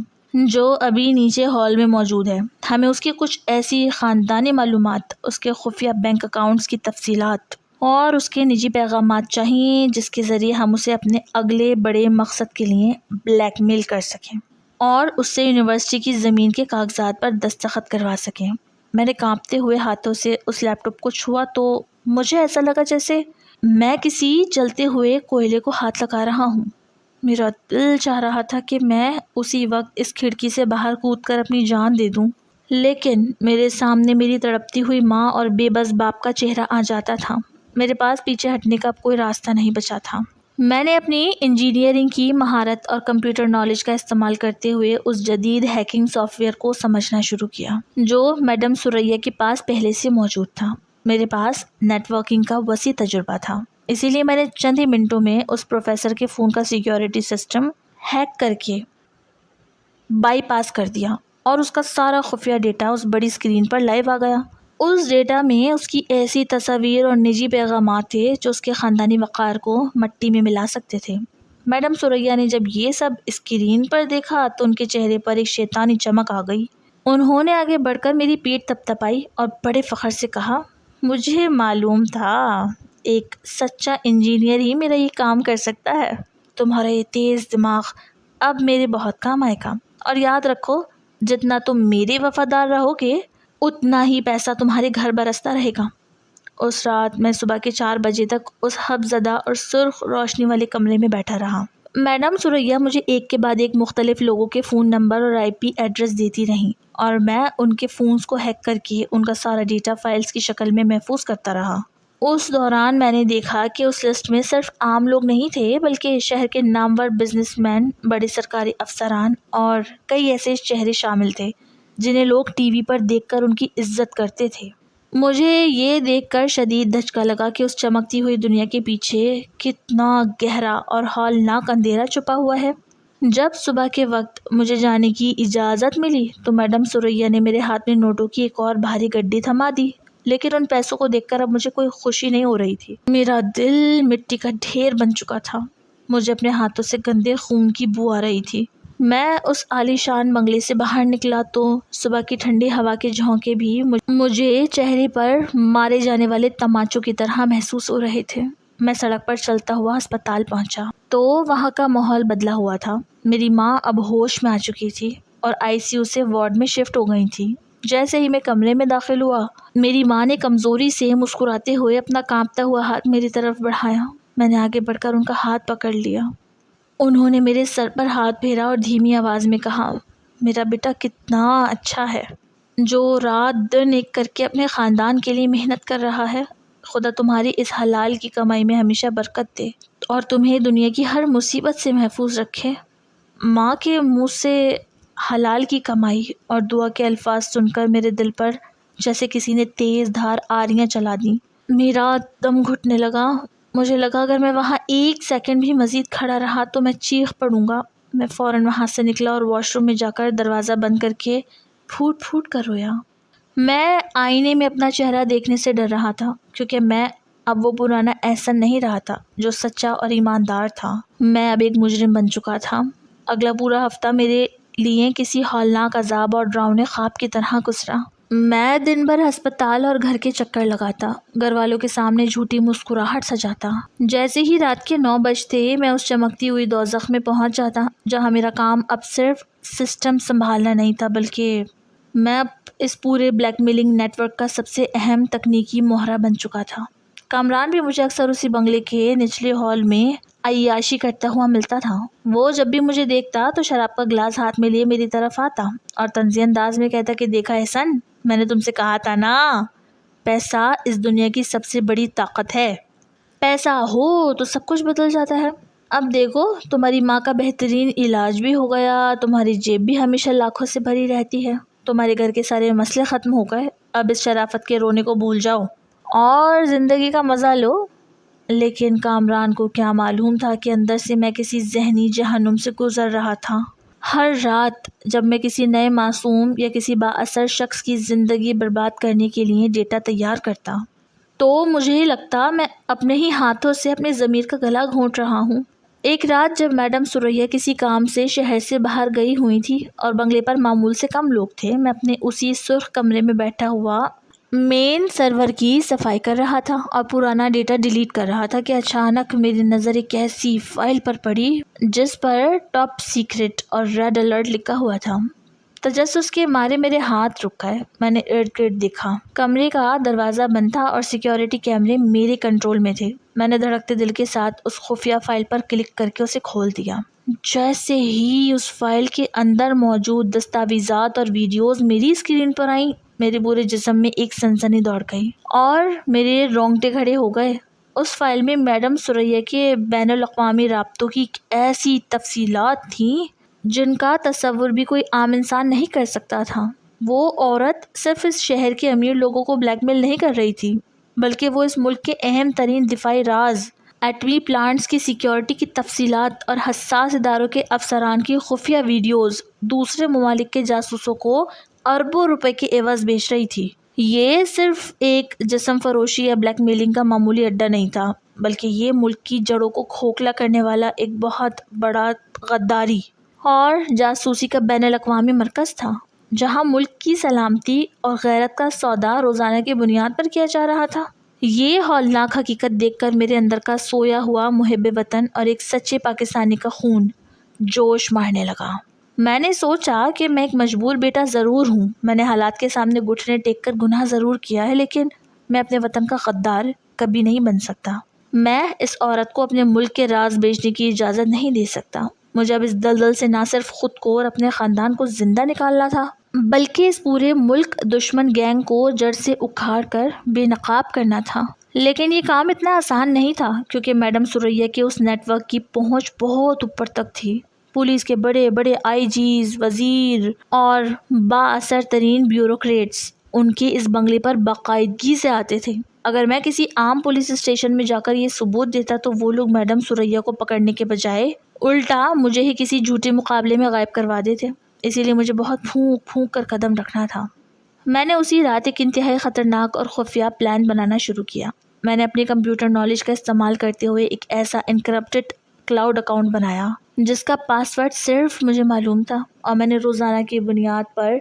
جو ابھی نیچے ہال میں موجود ہے۔ ہمیں اس کی کچھ ایسی خاندانی معلومات، اس کے خفیہ بینک اکاؤنٹس کی تفصیلات اور اس کے نجی پیغامات چاہیے جس کے ذریعے ہم اسے اپنے اگلے بڑے مقصد کے لیے بلیک میل کر سکیں اور اس سے یونیورسٹی کی زمین کے کاغذات پر دستخط کروا سکیں۔ میں نے کانپتے ہوئے ہاتھوں سے اس لیپ ٹاپ کو چھوا تو مجھے ایسا لگا جیسے میں کسی جلتے ہوئے کوئلے کو ہاتھ لگا رہا ہوں۔ میرا دل چاہ رہا تھا کہ میں اسی وقت اس کھڑکی سے باہر کود کر اپنی جان دے دوں، لیکن میرے سامنے میری تڑپتی ہوئی ماں اور بے بس باپ کا چہرہ آ جاتا تھا۔ میرے پاس پیچھے ہٹنے کا اب کوئی راستہ نہیں بچا تھا۔ میں نے اپنی انجینئرنگ کی مہارت اور کمپیوٹر نالج کا استعمال کرتے ہوئے اس جدید ہیکنگ سافٹ ویئر کو سمجھنا شروع کیا جو میڈم ثریا کے پاس پہلے سے موجود تھا۔ میرے پاس نیٹ ورکنگ کا وسیع تجربہ تھا، اسی لیے میں نے چند ہی منٹوں میں اس پروفیسر کے فون کا سیکیورٹی سسٹم ہیک کر کے بائی پاس کر دیا اور اس کا سارا خفیہ ڈیٹا اس بڑی اسکرین پر لائیو آ گیا۔ اس ڈیٹا میں اس کی ایسی تصاویر اور نجی پیغامات تھے جو اس کے خاندانی وقار کو مٹی میں ملا سکتے تھے۔ میڈم ثریا نے جب یہ سب اسکرین پر دیکھا تو ان کے چہرے پر ایک شیطانی چمک آ گئی۔ انہوں نے آگے بڑھ کر میری پیٹھ تپتپائی اور بڑے فخر سے کہا، مجھے معلوم تھا ایک سچا انجینئر ہی میرا یہ کام کر سکتا ہے۔ تمہارا یہ تیز دماغ اب میرے بہت کام آئے گا، اور یاد رکھو جتنا تم میرے وفادار رہو گے اتنا ہی پیسہ تمہارے گھر برستا رہے گا۔ اس رات میں صبح کے 4 بجے تک اس حب زدہ اور سرخ روشنی والے کمرے میں بیٹھا رہا۔ میڈم ثریا مجھے ایک کے بعد ایک مختلف لوگوں کے فون نمبر اور IP ایڈریس دیتی رہیں اور میں ان کے فونز کو ہیک کر کے ان کا سارا ڈیٹا فائلز کی شکل میں محفوظ کرتا رہا۔ اس دوران میں نے دیکھا کہ اس لسٹ میں صرف عام لوگ نہیں تھے بلکہ شہر کے نامور بزنس مین، بڑے سرکاری افسران اور کئی ایسے چہرے شامل تھے جنہیں لوگ ٹی وی پر دیکھ کر ان کی عزت کرتے تھے۔ مجھے یہ دیکھ کر شدید دھچکا لگا کہ اس چمکتی ہوئی دنیا کے پیچھے کتنا گہرا اور ہولناک اندھیرا چھپا ہوا ہے۔ جب صبح کے وقت مجھے جانے کی اجازت ملی تو میڈم ثریا نے میرے ہاتھ میں نوٹوں کی ایک اور بھاری گڈی تھما دی، لیکن ان پیسوں کو دیکھ کر اب مجھے کوئی خوشی نہیں ہو رہی تھی۔ میرا دل مٹی کا ڈھیر بن چکا تھا، مجھے اپنے ہاتھوں سے گندے خون کی بو آ رہی تھی۔ میں اس عالی شان بنگلے سے باہر نکلا تو صبح کی ٹھنڈی ہوا کے جھونکے بھی مجھے چہرے پر مارے جانے والے تماچوں کی طرح محسوس ہو رہے تھے۔ میں سڑک پر چلتا ہوا ہسپتال پہنچا تو وہاں کا ماحول بدلا ہوا تھا۔ میری ماں اب ہوش میں آ چکی تھی اور ICU سے وارڈ میں شفٹ ہو گئی تھی۔ جیسے ہی میں کمرے میں داخل ہوا میری ماں نے کمزوری سے مسکراتے ہوئے اپنا کانپتا ہوا ہاتھ میری طرف بڑھایا۔ میں نے آگے بڑھ کر ان کا ہاتھ پکڑ لیا۔ انہوں نے میرے سر پر ہاتھ پھیرا اور دھیمی آواز میں کہا، میرا بیٹا کتنا اچھا ہے، جو رات دن ایک کر کے اپنے خاندان کے لیے محنت کر رہا ہے۔ خدا تمہاری اس حلال کی کمائی میں ہمیشہ برکت دے اور تمہیں دنیا کی ہر مصیبت سے محفوظ رکھے۔ ماں کے منہ سے حلال کی کمائی اور دعا کے الفاظ سن کر میرے دل پر جیسے کسی نے تیز دھار آریاں چلا دیں۔ میرا دم گھٹنے لگا۔ مجھے لگا اگر میں وہاں 1 سیکنڈ بھی مزید کھڑا رہا تو میں چیخ پڑوں گا۔ میں فوراً وہاں سے نکلا اور واش روم میں جا کر دروازہ بند کر کے پھوٹ پھوٹ کر رویا۔ میں آئینے میں اپنا چہرہ دیکھنے سے ڈر رہا تھا کیونکہ میں اب وہ پرانا احسن نہیں رہا تھا جو سچا اور ایماندار تھا. میں اب ایک مجرم بن چکا تھا. اگلا پورا ہفتہ میرے لیے کسی ہولناک عذاب اور ڈراؤنے خواب کی طرح گزرا. میں دن بھر ہسپتال اور گھر کے چکر لگاتا، گھر والوں کے سامنے جھوٹی مسکراہٹ سجاتا. جیسے ہی رات کے 9 بجتے میں اس چمکتی ہوئی دوزخ میں پہنچ جاتا جہاں میرا کام اب صرف سسٹم سنبھالنا نہیں تھا بلکہ میں اب اس پورے بلیک میلنگ نیٹ ورک کا سب سے اہم تکنیکی مہرہ بن چکا تھا. کامران بھی مجھے اکثر اسی بنگلے کے نچلے ہال میں عیاشی کرتا ہوا ملتا تھا. وہ جب بھی مجھے دیکھتا تو شراب کا گلاس ہاتھ میں لیے میری طرف آتا اور طنزی انداز میں کہتا کہ دیکھا احسن، میں نے تم سے کہا تھا نا، پیسہ اس دنیا کی سب سے بڑی طاقت ہے. پیسہ ہو تو سب کچھ بدل جاتا ہے. اب دیکھو تمہاری ماں کا بہترین علاج بھی ہو گیا، تمہاری جیب بھی ہمیشہ لاکھوں سے بھری رہتی ہے، تمہارے گھر کے سارے مسئلے ختم ہو گئے. اب اس شرافت کے رونے کو بھول جاؤ اور زندگی کا مزہ لو. لیکن کامران کو کیا معلوم تھا کہ اندر سے میں کسی ذہنی جہنم سے گزر رہا تھا. ہر رات جب میں کسی نئے معصوم یا کسی با اثر شخص کی زندگی برباد کرنے کے لیے ڈیٹا تیار کرتا تو مجھے لگتا میں اپنے ہی ہاتھوں سے اپنے ضمیر کا گلا گھونٹ رہا ہوں. ایک رات جب میڈم سریا کسی کام سے شہر سے باہر گئی ہوئی تھی اور بنگلے پر معمول سے کم لوگ تھے، میں اپنے اسی سرخ کمرے میں بیٹھا ہوا مین سرور کی صفائی کر رہا تھا اور پرانا ڈیٹا ڈیلیٹ کر رہا تھا کہ اچانک میری نظر ایک ایسی فائل پر پڑی جس پر ٹاپ سیکرٹ اور ریڈ الرٹ لکھا ہوا تھا. تجسس کے مارے میرے ہاتھ رک گئے. میں نے ارد گرد دیکھا. کمرے کا دروازہ بند تھا اور سیکیورٹی کیمرے میرے کنٹرول میں تھے. میں نے دھڑکتے دل کے ساتھ اس خفیہ فائل پر کلک کر کے اسے کھول دیا. جیسے ہی اس فائل کے اندر موجود دستاویزات اور ویڈیوز میری اسکرین پر آئیں، میرے پورے جسم میں ایک سنسنی دوڑ گئی اور میرے رونگٹے کھڑے ہو گئے. اس فائل میں میڈم سریا کے بین الاقوامی رابطوں کی ایسی تفصیلات تھیں جن کا تصور بھی کوئی عام انسان نہیں کر سکتا تھا. وہ عورت صرف اس شہر کے امیر لوگوں کو بلیک میل نہیں کر رہی تھی بلکہ وہ اس ملک کے اہم ترین دفاعی راز، ایٹمی پلانٹس کی سیکیورٹی کی تفصیلات اور حساس اداروں کے افسران کی خفیہ ویڈیوز دوسرے ممالک کے جاسوسوں کو اربوں روپے کے عوض بیچ رہی تھی. یہ صرف ایک جسم فروشی یا بلیک میلنگ کا معمولی اڈا نہیں تھا بلکہ یہ ملک کی جڑوں کو کھوکھلا کرنے والا ایک بہت بڑا غداری اور جاسوسی کا بین الاقوامی مرکز تھا جہاں ملک کی سلامتی اور غیرت کا سودا روزانہ کی بنیاد پر کیا جا رہا تھا. یہ ہولناک حقیقت دیکھ کر میرے اندر کا سویا ہوا محب وطن اور ایک سچے پاکستانی کا خون جوش مارنے لگا. میں نے سوچا کہ میں ایک مجبور بیٹا ضرور ہوں، میں نے حالات کے سامنے گھٹنے ٹیک کر گناہ ضرور کیا ہے، لیکن میں اپنے وطن کا غدار کبھی نہیں بن سکتا. میں اس عورت کو اپنے ملک کے راز بیچنے کی اجازت نہیں دے سکتا. مجھے اب اس دلدل سے نہ صرف خود کو اور اپنے خاندان کو زندہ نکالنا تھا بلکہ اس پورے ملک دشمن گینگ کو جڑ سے اکھاڑ کر بے نقاب کرنا تھا. لیکن یہ کام اتنا آسان نہیں تھا کیونکہ میڈم سریا کے اس نیٹ ورک کی پہنچ بہت اوپر تک تھی. پولیس کے بڑے بڑے آئی جیز، وزیر اور با اثر ترین بیوروکریٹس ان کے اس بنگلے پر باقاعدگی سے آتے تھے. اگر میں کسی عام پولیس اسٹیشن میں جا کر یہ ثبوت دیتا تو وہ لوگ میڈم سریا کو پکڑنے کے بجائے الٹا مجھے ہی کسی جھوٹے مقابلے میں غائب کروا دیتے. اسی لیے مجھے بہت پھونک پھونک کر قدم رکھنا تھا. میں نے اسی رات ایک انتہائی خطرناک اور خفیہ پلان بنانا شروع کیا. میں نے اپنی کمپیوٹر نالج کا استعمال کرتے ہوئے ایک ایسا انکرپٹڈ کلاؤڈ اکاؤنٹ بنایا جس کا پاس ورڈ صرف مجھے معلوم تھا، اور میں نے روزانہ کی بنیاد پر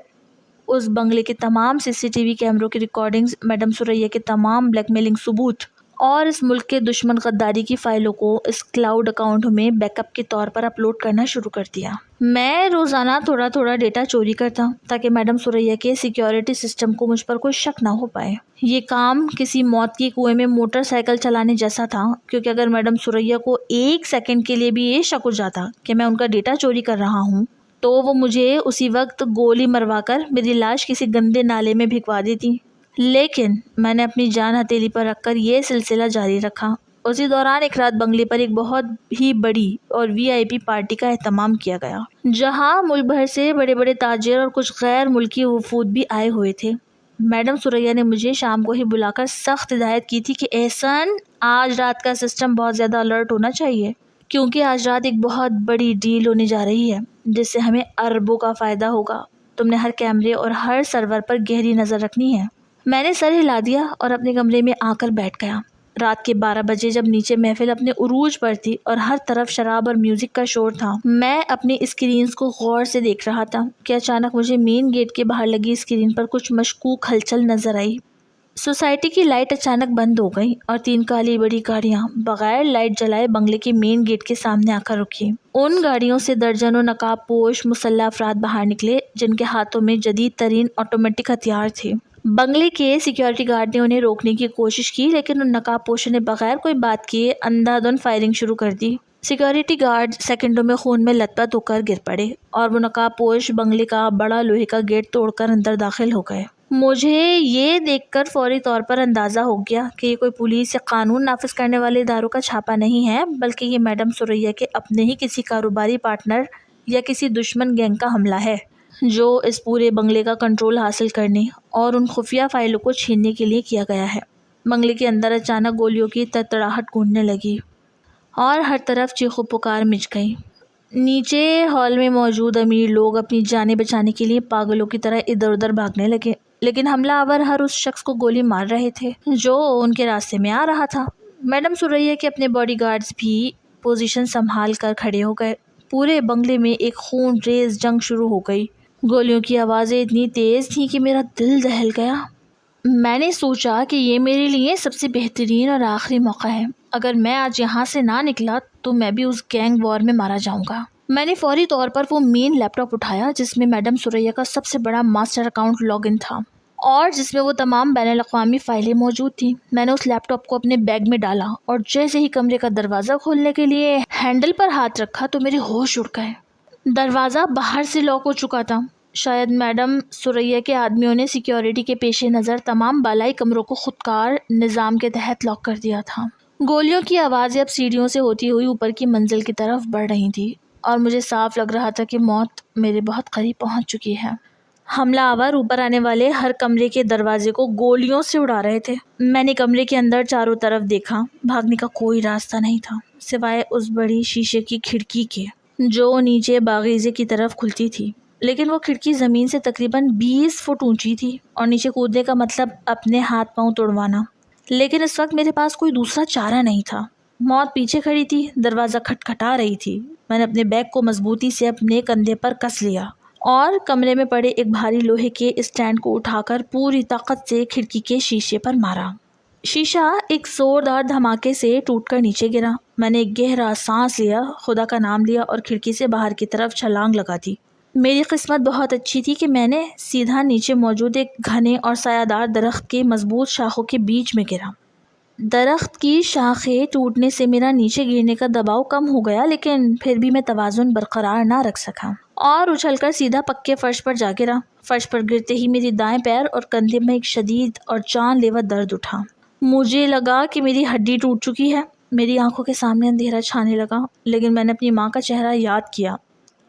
اس بنگلے کے تمام CCTV کیمروں کی ریکارڈنگز، میڈم سریا کے تمام بلیک میلنگ ثبوت اور اس ملک کے دشمن غداری کی فائلوں کو اس کلاؤڈ اکاؤنٹ میں بیک اپ کے طور پر اپلوڈ کرنا شروع کر دیا. میں روزانہ تھوڑا تھوڑا ڈیٹا چوری کرتا تاکہ میڈم سریا کے سیکیورٹی سسٹم کو مجھ پر کوئی شک نہ ہو پائے. یہ کام کسی موت کے کنویں میں موٹر سائیکل چلانے جیسا تھا کیونکہ اگر میڈم سریا کو ایک سیکنڈ کے لیے بھی یہ شک ہو جاتا کہ میں ان کا ڈیٹا چوری کر رہا ہوں تو وہ مجھے اسی وقت گولی مروا کر میری لاش کسی گندے نالے میں بھگوا دیتی. لیکن میں نے اپنی جان ہتھیلی پر رکھ کر یہ سلسلہ جاری رکھا. اسی دوران ایک رات بنگلے پر ایک بہت ہی بڑی اور VIP پارٹی کا اہتمام کیا گیا جہاں ملک بھر سے بڑے بڑے تاجر اور کچھ غیر ملکی وفود بھی آئے ہوئے تھے. میڈم سریا نے مجھے شام کو ہی بلا کر سخت ہدایت کی تھی کہ احسن، آج رات کا سسٹم بہت زیادہ الرٹ ہونا چاہیے کیونکہ آج رات ایک بہت بڑی ڈیل ہونے جا رہی ہے جس سے ہمیں اربوں کا فائدہ ہوگا. تم نے ہر کیمرے اور ہر سرور پر گہری نظر رکھنی ہے۔ میں نے سر ہلا دیا اور اپنے کمرے میں آ کر بیٹھ گیا۔ رات کے 12 بجے جب نیچے محفل اپنے عروج پر تھی اور ہر طرف شراب اور میوزک کا شور تھا، میں اپنی اسکرینز کو غور سے دیکھ رہا تھا کہ اچانک مجھے مین گیٹ کے باہر لگی اسکرین پر کچھ مشکوک ہلچل نظر آئی۔ سوسائٹی کی لائٹ اچانک بند ہو گئی اور 3 کالی بڑی گاڑیاں بغیر لائٹ جلائے بنگلے کے مین گیٹ کے سامنے آ کر رکی۔ ان گاڑیوں سے درجنوں نقاب پوش مسلح افراد باہر نکلے جن کے ہاتھوں میں جدید ترین آٹومیٹک ہتھیار تھے۔ بنگلے کے سیکیورٹی گارڈ نے انہیں روکنے کی کوشش کی، لیکن ان نقاب پوشوں نے بغیر کوئی بات کیے اندھا دھند فائرنگ شروع کر دی۔ سیکیورٹی گارڈ سیکنڈوں میں خون میں لت پت ہو کر گر پڑے اور وہ نقاب پوش بنگلے کا بڑا لوہے کا گیٹ توڑ کر اندر داخل ہو گئے۔ مجھے یہ دیکھ کر فوری طور پر اندازہ ہو گیا کہ یہ کوئی پولیس یا قانون نافذ کرنے والے اداروں کا چھاپا نہیں ہے، بلکہ یہ میڈم ثریا کے اپنے ہی کسی کاروباری پارٹنر یا کسی دشمن گینگ کا حملہ ہے، جو اس پورے بنگلے کا کنٹرول حاصل کرنے اور ان خفیہ فائلوں کو چھیننے کے لیے کیا گیا ہے۔ بنگلے کے اندر اچانک گولیوں کی تڑتڑاہٹ گونجنے لگی اور ہر طرف چیخ و پکار مچ گئی۔ نیچے ہال میں موجود امیر لوگ اپنی جانیں بچانے کے لیے پاگلوں کی طرح ادھر ادھر بھاگنے لگے، لیکن حملہ آور ہر اس شخص کو گولی مار رہے تھے جو ان کے راستے میں آ رہا تھا۔ میڈم ثریا کے اپنے باڈی گارڈز بھی پوزیشن سنبھال کر کھڑے ہو گئے۔ پورے بنگلے میں ایک خون ریز جنگ شروع ہو گئی۔ گولیوں کی آوازیں اتنی تیز تھیں کہ میرا دل دہل گیا۔ میں نے سوچا کہ یہ میرے لیے سب سے بہترین اور آخری موقع ہے۔ اگر میں آج یہاں سے نہ نکلا تو میں بھی اس گینگ وار میں مارا جاؤں گا۔ میں نے فوری طور پر وہ مین لیپ ٹاپ اٹھایا جس میں میڈم ثریا کا سب سے بڑا ماسٹر اکاؤنٹ لاگ ان تھا اور جس میں وہ تمام بین الاقوامی فائلیں موجود تھیں۔ میں نے اس لیپ ٹاپ کو اپنے بیگ میں ڈالا اور جیسے ہی کمرے کا دروازہ کھولنے کے لیے ہینڈل پر ہاتھ رکھا تو میرے ہوش اڑ گئے۔ دروازہ باہر سے لاک ہو چکا تھا۔ شاید میڈم ثریا کے آدمیوں نے سیکیورٹی کے پیش نظر تمام بالائی کمروں کو خودکار نظام کے تحت لاک کر دیا تھا۔ گولیوں کی آوازیں اب سیڑھیوں سے ہوتی ہوئی اوپر کی منزل کی طرف بڑھ رہی تھی اور مجھے صاف لگ رہا تھا کہ موت میرے بہت قریب پہنچ چکی ہے۔ حملہ آور اوپر آنے والے ہر کمرے کے دروازے کو گولیوں سے اڑا رہے تھے۔ میں نے کمرے کے اندر چاروں طرف دیکھا۔ بھاگنے کا کوئی راستہ نہیں تھا سوائے اس بڑی شیشے کی کھڑکی کے جو نیچے باغیچے کی طرف کھلتی تھی، لیکن وہ کھڑکی زمین سے تقریباً 20 فٹ اونچی تھی اور نیچے کودنے کا مطلب اپنے ہاتھ پاؤں توڑوانا۔ لیکن اس وقت میرے پاس کوئی دوسرا چارہ نہیں تھا۔ موت پیچھے کھڑی تھی، دروازہ کھٹکھٹا رہی تھی۔ میں نے اپنے بیگ کو مضبوطی سے اپنے کندھے پر کس لیا اور کمرے میں پڑے ایک بھاری لوہے کے اسٹینڈ کو اٹھا کر پوری طاقت سے کھڑکی کے شیشے پر مارا۔ شیشہ ایک زوردار دھماکے سے ٹوٹ کر نیچے گرا۔ میں نے ایک گہرا سانس لیا، خدا کا نام لیا اور کھڑکی سے باہر کی طرف چھلانگ لگا دی۔ میری قسمت بہت اچھی تھی کہ میں نے سیدھا نیچے موجود ایک گھنے اور سایہ دار درخت کے مضبوط شاخوں کے بیچ میں گرا۔ درخت کی شاخیں ٹوٹنے سے میرا نیچے گرنے کا دباؤ کم ہو گیا، لیکن پھر بھی میں توازن برقرار نہ رکھ سکا اور اچھل کر سیدھا پکے فرش پر جا گرا۔ فرش پر گرتے ہی میری دائیں پیر اور کندھے میں ایک شدید اور جان لیوا درد اٹھا۔ مجھے لگا کہ میری ہڈی ٹوٹ چکی ہے۔ میری آنکھوں کے سامنے اندھیرا چھانے لگا، لیکن میں نے اپنی ماں کا چہرہ یاد کیا۔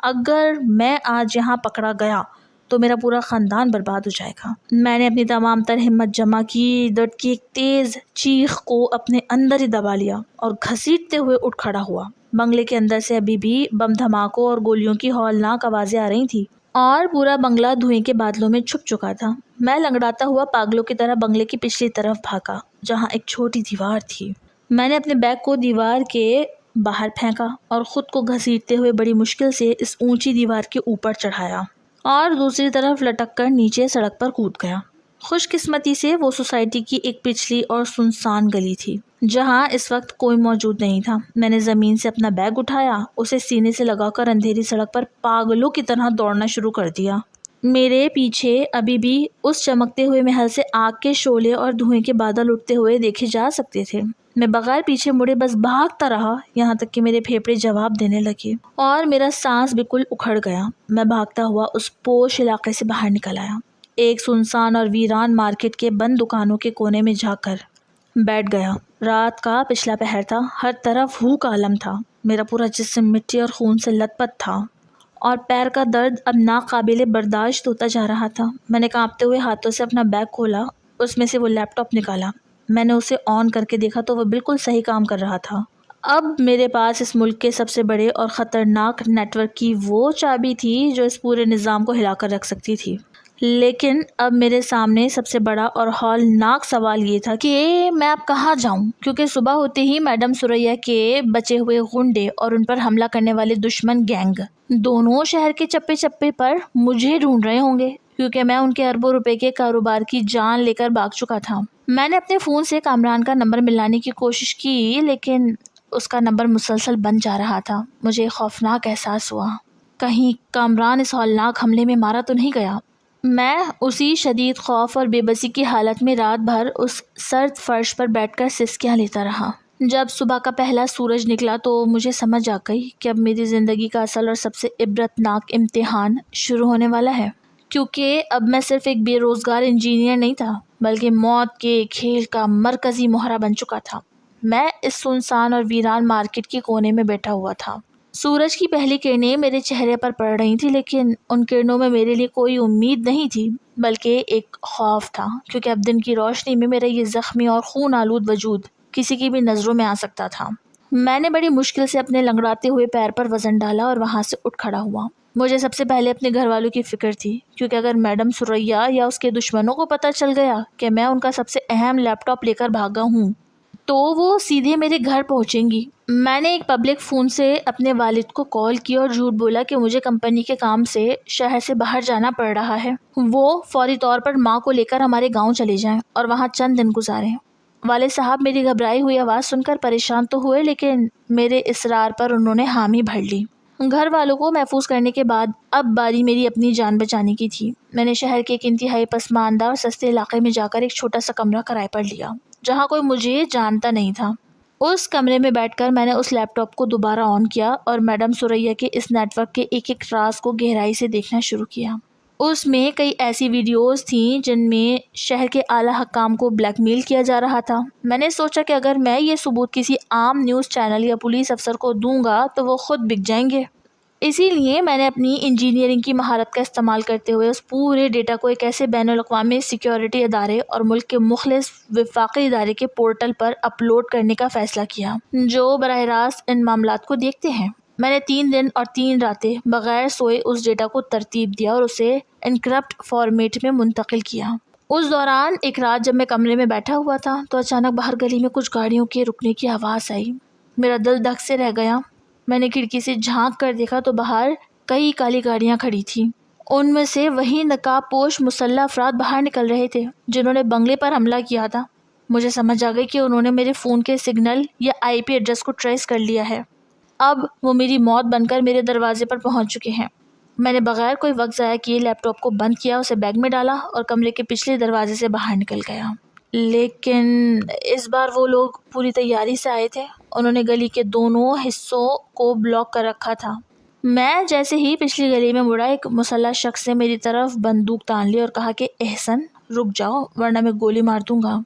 اگر میں آج یہاں پکڑا گیا تو میرا پورا خاندان برباد ہو جائے گا۔ میں نے اپنی تمام تر ہمت جمع کی، درد کی ایک تیز چیخ کو اپنے اندر ہی دبا لیا اور گھسیٹتے ہوئے اٹھ کھڑا ہوا۔ بنگلے کے اندر سے ابھی بھی بم دھماکوں اور گولیوں کی ہولناک آوازیں آ رہی تھیں اور پورا بنگلہ دھوئیں کے بادلوں میں چھپ چکا تھا۔ میں لنگڑاتا ہوا پاگلوں کی طرح بنگلے کی پچھلی طرف بھاگا جہاں ایک چھوٹی دیوار تھی۔ میں نے اپنے بیگ کو دیوار کے باہر پھینکا اور خود کو گھسیٹتے ہوئے بڑی مشکل سے اس اونچی دیوار کے اوپر چڑھایا اور دوسری طرف لٹک کر نیچے سڑک پر کود گیا۔ خوش قسمتی سے وہ سوسائٹی کی ایک پچھلی اور سنسان گلی تھی جہاں اس وقت کوئی موجود نہیں تھا۔ میں نے زمین سے اپنا بیگ اٹھایا، اسے سینے سے لگا کر اندھیری سڑک پر پاگلوں کی طرح دوڑنا شروع کر دیا۔ میرے پیچھے ابھی بھی اس چمکتے ہوئے محل سے آگ کے شعلے اور دھوئیں کے بادل اٹھتے ہوئے دیکھے جا سکتے تھے۔ میں بغیر پیچھے مڑے بس بھاگتا رہا یہاں تک کہ میرے پھیپھڑے جواب دینے لگے اور میرا سانس بالکل اکھڑ گیا۔ میں بھاگتا ہوا اس پوش علاقے سے باہر نکل آیا، ایک سنسان اور ویران مارکیٹ کے بند دکانوں کے کونے میں جا کر بیٹھ گیا۔ رات کا پچھلا پہر تھا، ہر طرف ہو کا عالم تھا۔ میرا پورا جسم مٹی اور خون سے لت پت تھا اور پیر کا درد اب ناقابل برداشت ہوتا جا رہا تھا۔ میں نے کانپتے ہوئے ہاتھوں سے اپنا بیگ کھولا، اس میں سے وہ لیپ ٹاپ نکالا۔ میں نے اسے آن کر کے دیکھا تو وہ بالکل صحیح کام کر رہا تھا۔ اب میرے پاس اس ملک کے سب سے بڑے اور خطرناک نیٹ ورک کی وہ چابی تھی جو اس پورے نظام کو ہلا کر رکھ سکتی تھی۔ لیکن اب میرے سامنے سب سے بڑا اور ہولناک سوال یہ تھا کہ میں اب کہاں جاؤں، کیونکہ صبح ہوتے ہی میڈم ثریا کے بچے ہوئے غنڈے اور ان پر حملہ کرنے والے دشمن گینگ دونوں شہر کے چپے چپے پر مجھے ڈھونڈ رہے ہوں گے، کیونکہ میں ان کے اربوں روپے کے کاروبار کی جان لے کر بھاگ چکا تھا۔ میں نے اپنے فون سے کامران کا نمبر ملانے کی کوشش کی، لیکن اس کا نمبر مسلسل بند جا رہا تھا۔ مجھے خوفناک احساس ہوا، کہیں کامران اس ہولناک حملے میں مارا تو نہیں گیا۔ میں اسی شدید خوف اور بے بسی کی حالت میں رات بھر اس سرد فرش پر بیٹھ کر سسکیاں لیتا رہا۔ جب صبح کا پہلا سورج نکلا تو مجھے سمجھ آ گئی کہ اب میری زندگی کا اصل اور سب سے عبرتناک امتحان شروع ہونے والا ہے، کیونکہ اب میں صرف ایک بے روزگار انجینئر نہیں تھا، بلکہ موت کے کھیل کا مرکزی مہرہ بن چکا تھا۔ میں اس سنسان اور ویران مارکیٹ کے کونے میں بیٹھا ہوا تھا۔ سورج کی پہلی کرنیں میرے چہرے پر پڑ رہی تھیں، لیکن ان کرنوں میں میرے لیے کوئی امید نہیں تھی، بلکہ ایک خوف تھا، کیونکہ اب دن کی روشنی میں میرا یہ زخمی اور خون آلود وجود کسی کی بھی نظروں میں آ سکتا تھا۔ میں نے بڑی مشکل سے اپنے لنگڑاتے ہوئے پیر پر وزن ڈالا اور وہاں سے اٹھ کھڑا ہوا۔ مجھے سب سے پہلے اپنے گھر والوں کی فکر تھی، کیونکہ اگر میڈم ثریا یا اس کے دشمنوں کو پتہ چل گیا کہ میں ان کا سب سے اہم لیپ ٹاپ لے کر بھاگا ہوں تو وہ سیدھے میرے گھر پہنچیں گی۔ میں نے ایک پبلک فون سے اپنے والد کو کال کی اور جھوٹ بولا کہ مجھے کمپنی کے کام سے شہر سے باہر جانا پڑ رہا ہے، وہ فوری طور پر ماں کو لے کر ہمارے گاؤں چلے جائیں اور وہاں چند دن گزاریں۔ والد صاحب میری گھبرائی ہوئی آواز سن کر پریشان تو ہوئے، لیکن میرے اصرار پر انہوں نے حامی بھر لی۔ گھر والوں کو محفوظ کرنے کے بعد اب باری میری اپنی جان بچانے کی تھی۔ میں نے شہر کے ایک انتہائی پسماندہ اور سستے علاقے میں جا کر ایک چھوٹا سا کمرہ کرائے پر لیا، جہاں کوئی مجھے جانتا نہیں تھا۔ اس کمرے میں بیٹھ کر میں نے اس لیپ ٹاپ کو دوبارہ آن کیا اور میڈم ثریا کے اس نیٹ ورک کے ایک ایک راز کو گہرائی سے دیکھنا شروع کیا۔ اس میں کئی ایسی ویڈیوز تھیں جن میں شہر کے اعلیٰ حکام کو بلیک میل کیا جا رہا تھا۔ میں نے سوچا کہ اگر میں یہ ثبوت کسی عام نیوز چینل یا پولیس افسر کو دوں گا تو وہ خود بک جائیں گے۔ اسی لیے میں نے اپنی انجینئرنگ کی مہارت کا استعمال کرتے ہوئے اس پورے ڈیٹا کو ایک ایسے بین الاقوامی سیکیورٹی ادارے اور ملک کے مخلص وفاقی ادارے کے پورٹل پر اپلوڈ کرنے کا فیصلہ کیا، جو براہ راست ان معاملات کو دیکھتے ہیں۔ میں نے 3 دن اور 3 راتیں بغیر سوئے اس ڈیٹا کو ترتیب دیا اور اسے انکرپٹ فارمیٹ میں منتقل کیا۔ اس دوران ایک رات جب میں کمرے میں بیٹھا ہوا تھا تو اچانک باہر گلی میں کچھ گاڑیوں کے رکنے کی آواز آئی۔ میرا دل دھک سے رہ گیا۔ میں نے کھڑکی سے جھانک کر دیکھا تو باہر کئی کالی گاڑیاں کھڑی تھیں۔ ان میں سے وہی نقاب پوش مسلح افراد باہر نکل رہے تھے جنہوں نے بنگلے پر حملہ کیا تھا۔ مجھے سمجھ آ گئی کہ انہوں نے میرے فون کے سگنل یا IP ایڈریس کو ٹریس کر لیا ہے۔ اب وہ میری موت بن کر میرے دروازے پر پہنچ چکے ہیں۔ میں نے بغیر کوئی وقت ضائع کیے لیپ ٹاپ کو بند کیا، اسے بیگ میں ڈالا اور کمرے کے پچھلے دروازے سے باہر نکل گیا۔ لیکن اس بار وہ لوگ پوری تیاری سے آئے تھے۔ انہوں نے گلی کے دونوں حصوں کو بلاک کر رکھا تھا۔ میں جیسے ہی پچھلی گلی میں مڑا، ایک مسلح شخص نے میری طرف بندوق تان لی اور کہا کہ احسن رک جاؤ ورنہ میں گولی مار دوں گا۔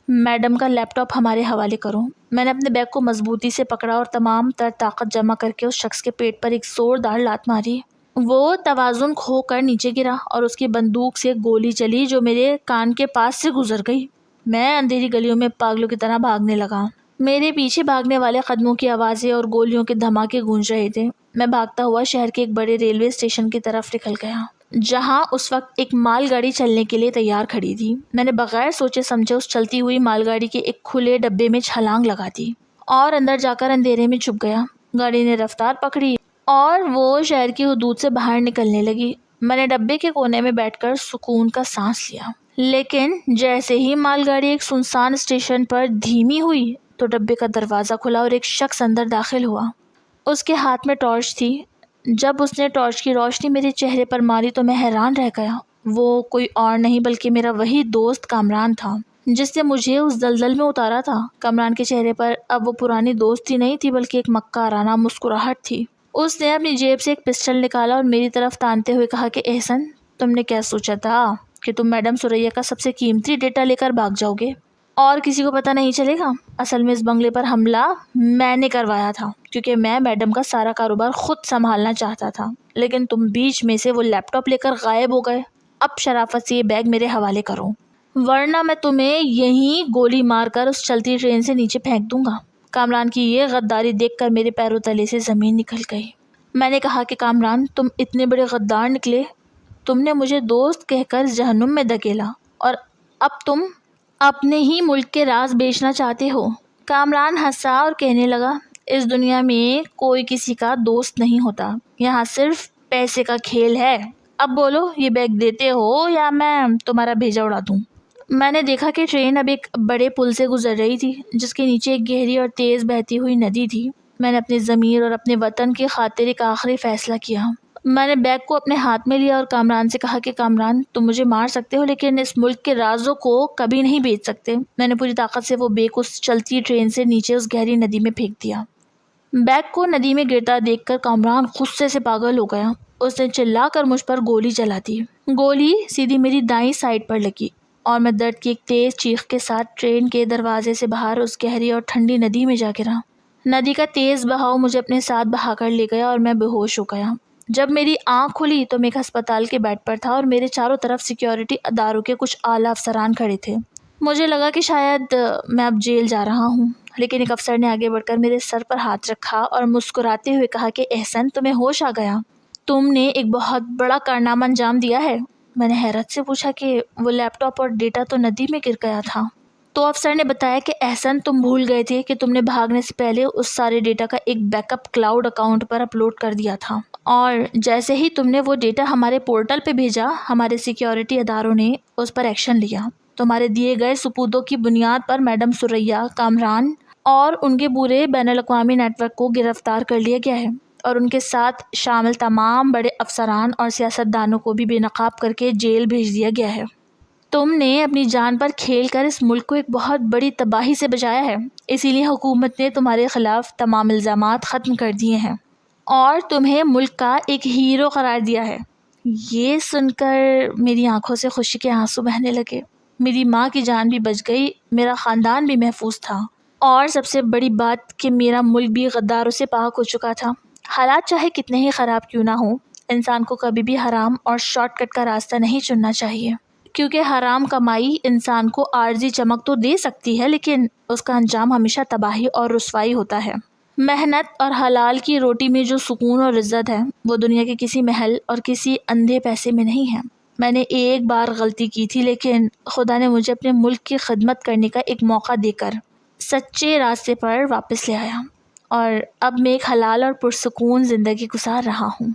میڈم کا لیپ ٹاپ ہمارے حوالے کرو۔ میں نے اپنے بیگ کو مضبوطی سے پکڑا اور تمام تر طاقت جمع کر کے اس شخص کے پیٹ پر ایک زوردار لات ماری۔ وہ توازن کھو کر نیچے گرا اور اس کی بندوق سے گولی چلی جو میرے کان کے پاس سے گزر گئی۔ میں اندھیری گلیوں میں پاگلوں کی طرح بھاگنے لگا۔ میرے پیچھے بھاگنے والے قدموں کی آوازیں اور گولیوں کے دھماکے گونج رہے تھے۔ میں بھاگتا ہوا شہر کے ایک بڑے ریلوے اسٹیشن کی طرف نکل گیا، جہاں اس وقت ایک مال گاڑی چلنے کے لیے تیار کھڑی تھی۔ میں نے بغیر سوچے سمجھے اس چلتی ہوئی مال گاڑی کے ایک کھلے ڈبے میں چھلانگ لگا دی اور اندر جا کر اندھیرے میں چھپ گیا۔ گاڑی نے رفتار پکڑی اور وہ شہر کی حدود سے باہر نکلنے لگی۔ میں نے ڈبے کے کونے میں بیٹھ کر سکون کا سانس لیا، لیکن جیسے ہی مال گاڑی ایک سنسان اسٹیشن پر دھیمی ہوئی تو ڈبے کا دروازہ کھلا اور ایک شخص اندر داخل ہوا۔ اس کے ہاتھ میں ٹارچ تھی۔ جب اس نے ٹارچ کی روشنی میرے چہرے پر ماری تو میں حیران رہ گیا۔ وہ کوئی اور نہیں بلکہ میرا وہی دوست کامران تھا جس نے مجھے اس دلدل میں اتارا تھا۔ کامران کے چہرے پر اب وہ پرانی دوستی نہیں تھی بلکہ ایک مکارانہ مسکراہٹ تھی۔ اس نے اپنی جیب سے ایک پسٹل نکالا اور میری طرف تانتے ہوئے کہا کہ احسن تم نے کیا سوچا تھا کہ تم میڈم ثریا کا سب سے قیمتی ڈیٹا لے کر بھاگ جاؤ گے اور کسی کو پتہ نہیں چلے گا؟ اصل میں اس بنگلے پر حملہ میں نے کروایا تھا کیونکہ میں میڈم کا سارا کاروبار خود سنبھالنا چاہتا تھا، لیکن تم بیچ میں سے وہ لیپ ٹاپ لے کر غائب ہو گئے۔ اب شرافت سے یہ بیگ میرے حوالے کرو ورنہ میں تمہیں یہیں گولی مار کر اس چلتی ٹرین سے نیچے پھینک دوں گا۔ کامران کی یہ غداری دیکھ کر میرے پیروں تلے سے زمین نکل گئی۔ میں نے کہا کہ کامران، تم اتنے بڑے غدار نکلے، تم نے مجھے دوست کہہ کر جہنم میں دھکیلا اور اب تم اپنے ہی ملک کے راز بیچنا چاہتے ہو۔ کامران ہنسا اور کہنے لگا، اس دنیا میں کوئی کسی کا دوست نہیں ہوتا، یہاں صرف پیسے کا کھیل ہے۔ اب بولو، یہ بیگ دیتے ہو یا میں تمہارا بھیجا اڑا دوں؟ میں نے دیکھا کہ ٹرین اب ایک بڑے پل سے گزر رہی تھی جس کے نیچے ایک گہری اور تیز بہتی ہوئی ندی تھی۔ میں نے اپنی ضمیر اور اپنے وطن کی خاطر ایک آخری فیصلہ کیا۔ میں نے بیگ کو اپنے ہاتھ میں لیا اور کامران سے کہا کہ کامران، تم مجھے مار سکتے ہو لیکن اس ملک کے رازوں کو کبھی نہیں بیچ سکتے۔ میں نے پوری طاقت سے وہ بیگ اس چلتی ٹرین سے نیچے اس گہری ندی میں پھینک دیا۔ بیگ کو ندی میں گرتا دیکھ کر کامران غصے سے پاگل ہو گیا۔ اس نے چلا کر مجھ پر گولی چلا دی۔ گولی سیدھی میری دائیں سائڈ پر لگی اور میں درد کی ایک تیز چیخ کے ساتھ ٹرین کے دروازے سے باہر اس گہری اور ٹھنڈی ندی میں جا گرا۔ ندی کا تیز بہاؤ مجھے اپنے ساتھ بہا کر لے گیا اور میں بے ہوش ہو گیا۔ جب میری آنکھ کھلی تو میں ایک ہسپتال کے بیڈ پر تھا اور میرے چاروں طرف سیکیورٹی اداروں کے کچھ اعلیٰ افسران کھڑے تھے۔ مجھے لگا کہ شاید میں اب جیل جا رہا ہوں، لیکن ایک افسر نے آگے بڑھ کر میرے سر پر ہاتھ رکھا اور مسکراتے ہوئے کہا کہ احسن، تمہیں ہوش آ گیا، تم نے ایک بہت بڑا کارنامہ انجام دیا ہے۔ میں نے حیرت سے پوچھا کہ وہ لیپ ٹاپ اور ڈیٹا تو ندی میں گر گیا تھا۔ تو افسر نے بتایا کہ احسن، تم بھول گئے تھے کہ تم نے بھاگنے سے پہلے اس سارے ڈیٹا کا ایک بیک اپ کلاؤڈ اکاؤنٹ پر اپلوڈ کر دیا تھا، اور جیسے ہی تم نے وہ ڈیٹا ہمارے پورٹل پہ بھیجا، ہمارے سیکیورٹی اداروں نے اس پر ایکشن لیا۔ تمہارے دیے گئے ثبوتوں کی بنیاد پر میڈم ثریا، کامران اور ان کے پورے بین الاقوامی نیٹ ورک کو گرفتار کر لیا گیا ہے، اور ان کے ساتھ شامل تمام بڑے افسران اور سیاستدانوں کو بھی بے نقاب کر کے جیل بھیج دیا گیا ہے۔ تم نے اپنی جان پر کھیل کر اس ملک کو ایک بہت بڑی تباہی سے بچایا ہے، اسی لیے حکومت نے تمہارے خلاف تمام الزامات ختم کر دیے ہیں اور تمہیں ملک کا ایک ہیرو قرار دیا ہے۔ یہ سن کر میری آنکھوں سے خوشی کے آنسو بہنے لگے۔ میری ماں کی جان بھی بچ گئی، میرا خاندان بھی محفوظ تھا، اور سب سے بڑی بات کہ میرا ملک بھی غداروں سے پاک ہو چکا تھا۔ حالات چاہے کتنے ہی خراب کیوں نہ ہوں، انسان کو کبھی بھی حرام اور شارٹ کٹ کا راستہ نہیں چننا چاہیے، کیونکہ حرام کمائی انسان کو عارضی چمک تو دے سکتی ہے لیکن اس کا انجام ہمیشہ تباہی اور رسوائی ہوتا ہے۔ محنت اور حلال کی روٹی میں جو سکون اور عزت ہے وہ دنیا کے کسی محل اور کسی اندھے پیسے میں نہیں ہے۔ میں نے ایک بار غلطی کی تھی، لیکن خدا نے مجھے اپنے ملک کی خدمت کرنے کا ایک موقع دے کر سچے راستے پر واپس لے آیا، اور اب میں ایک حلال اور پرسکون زندگی گزار رہا ہوں۔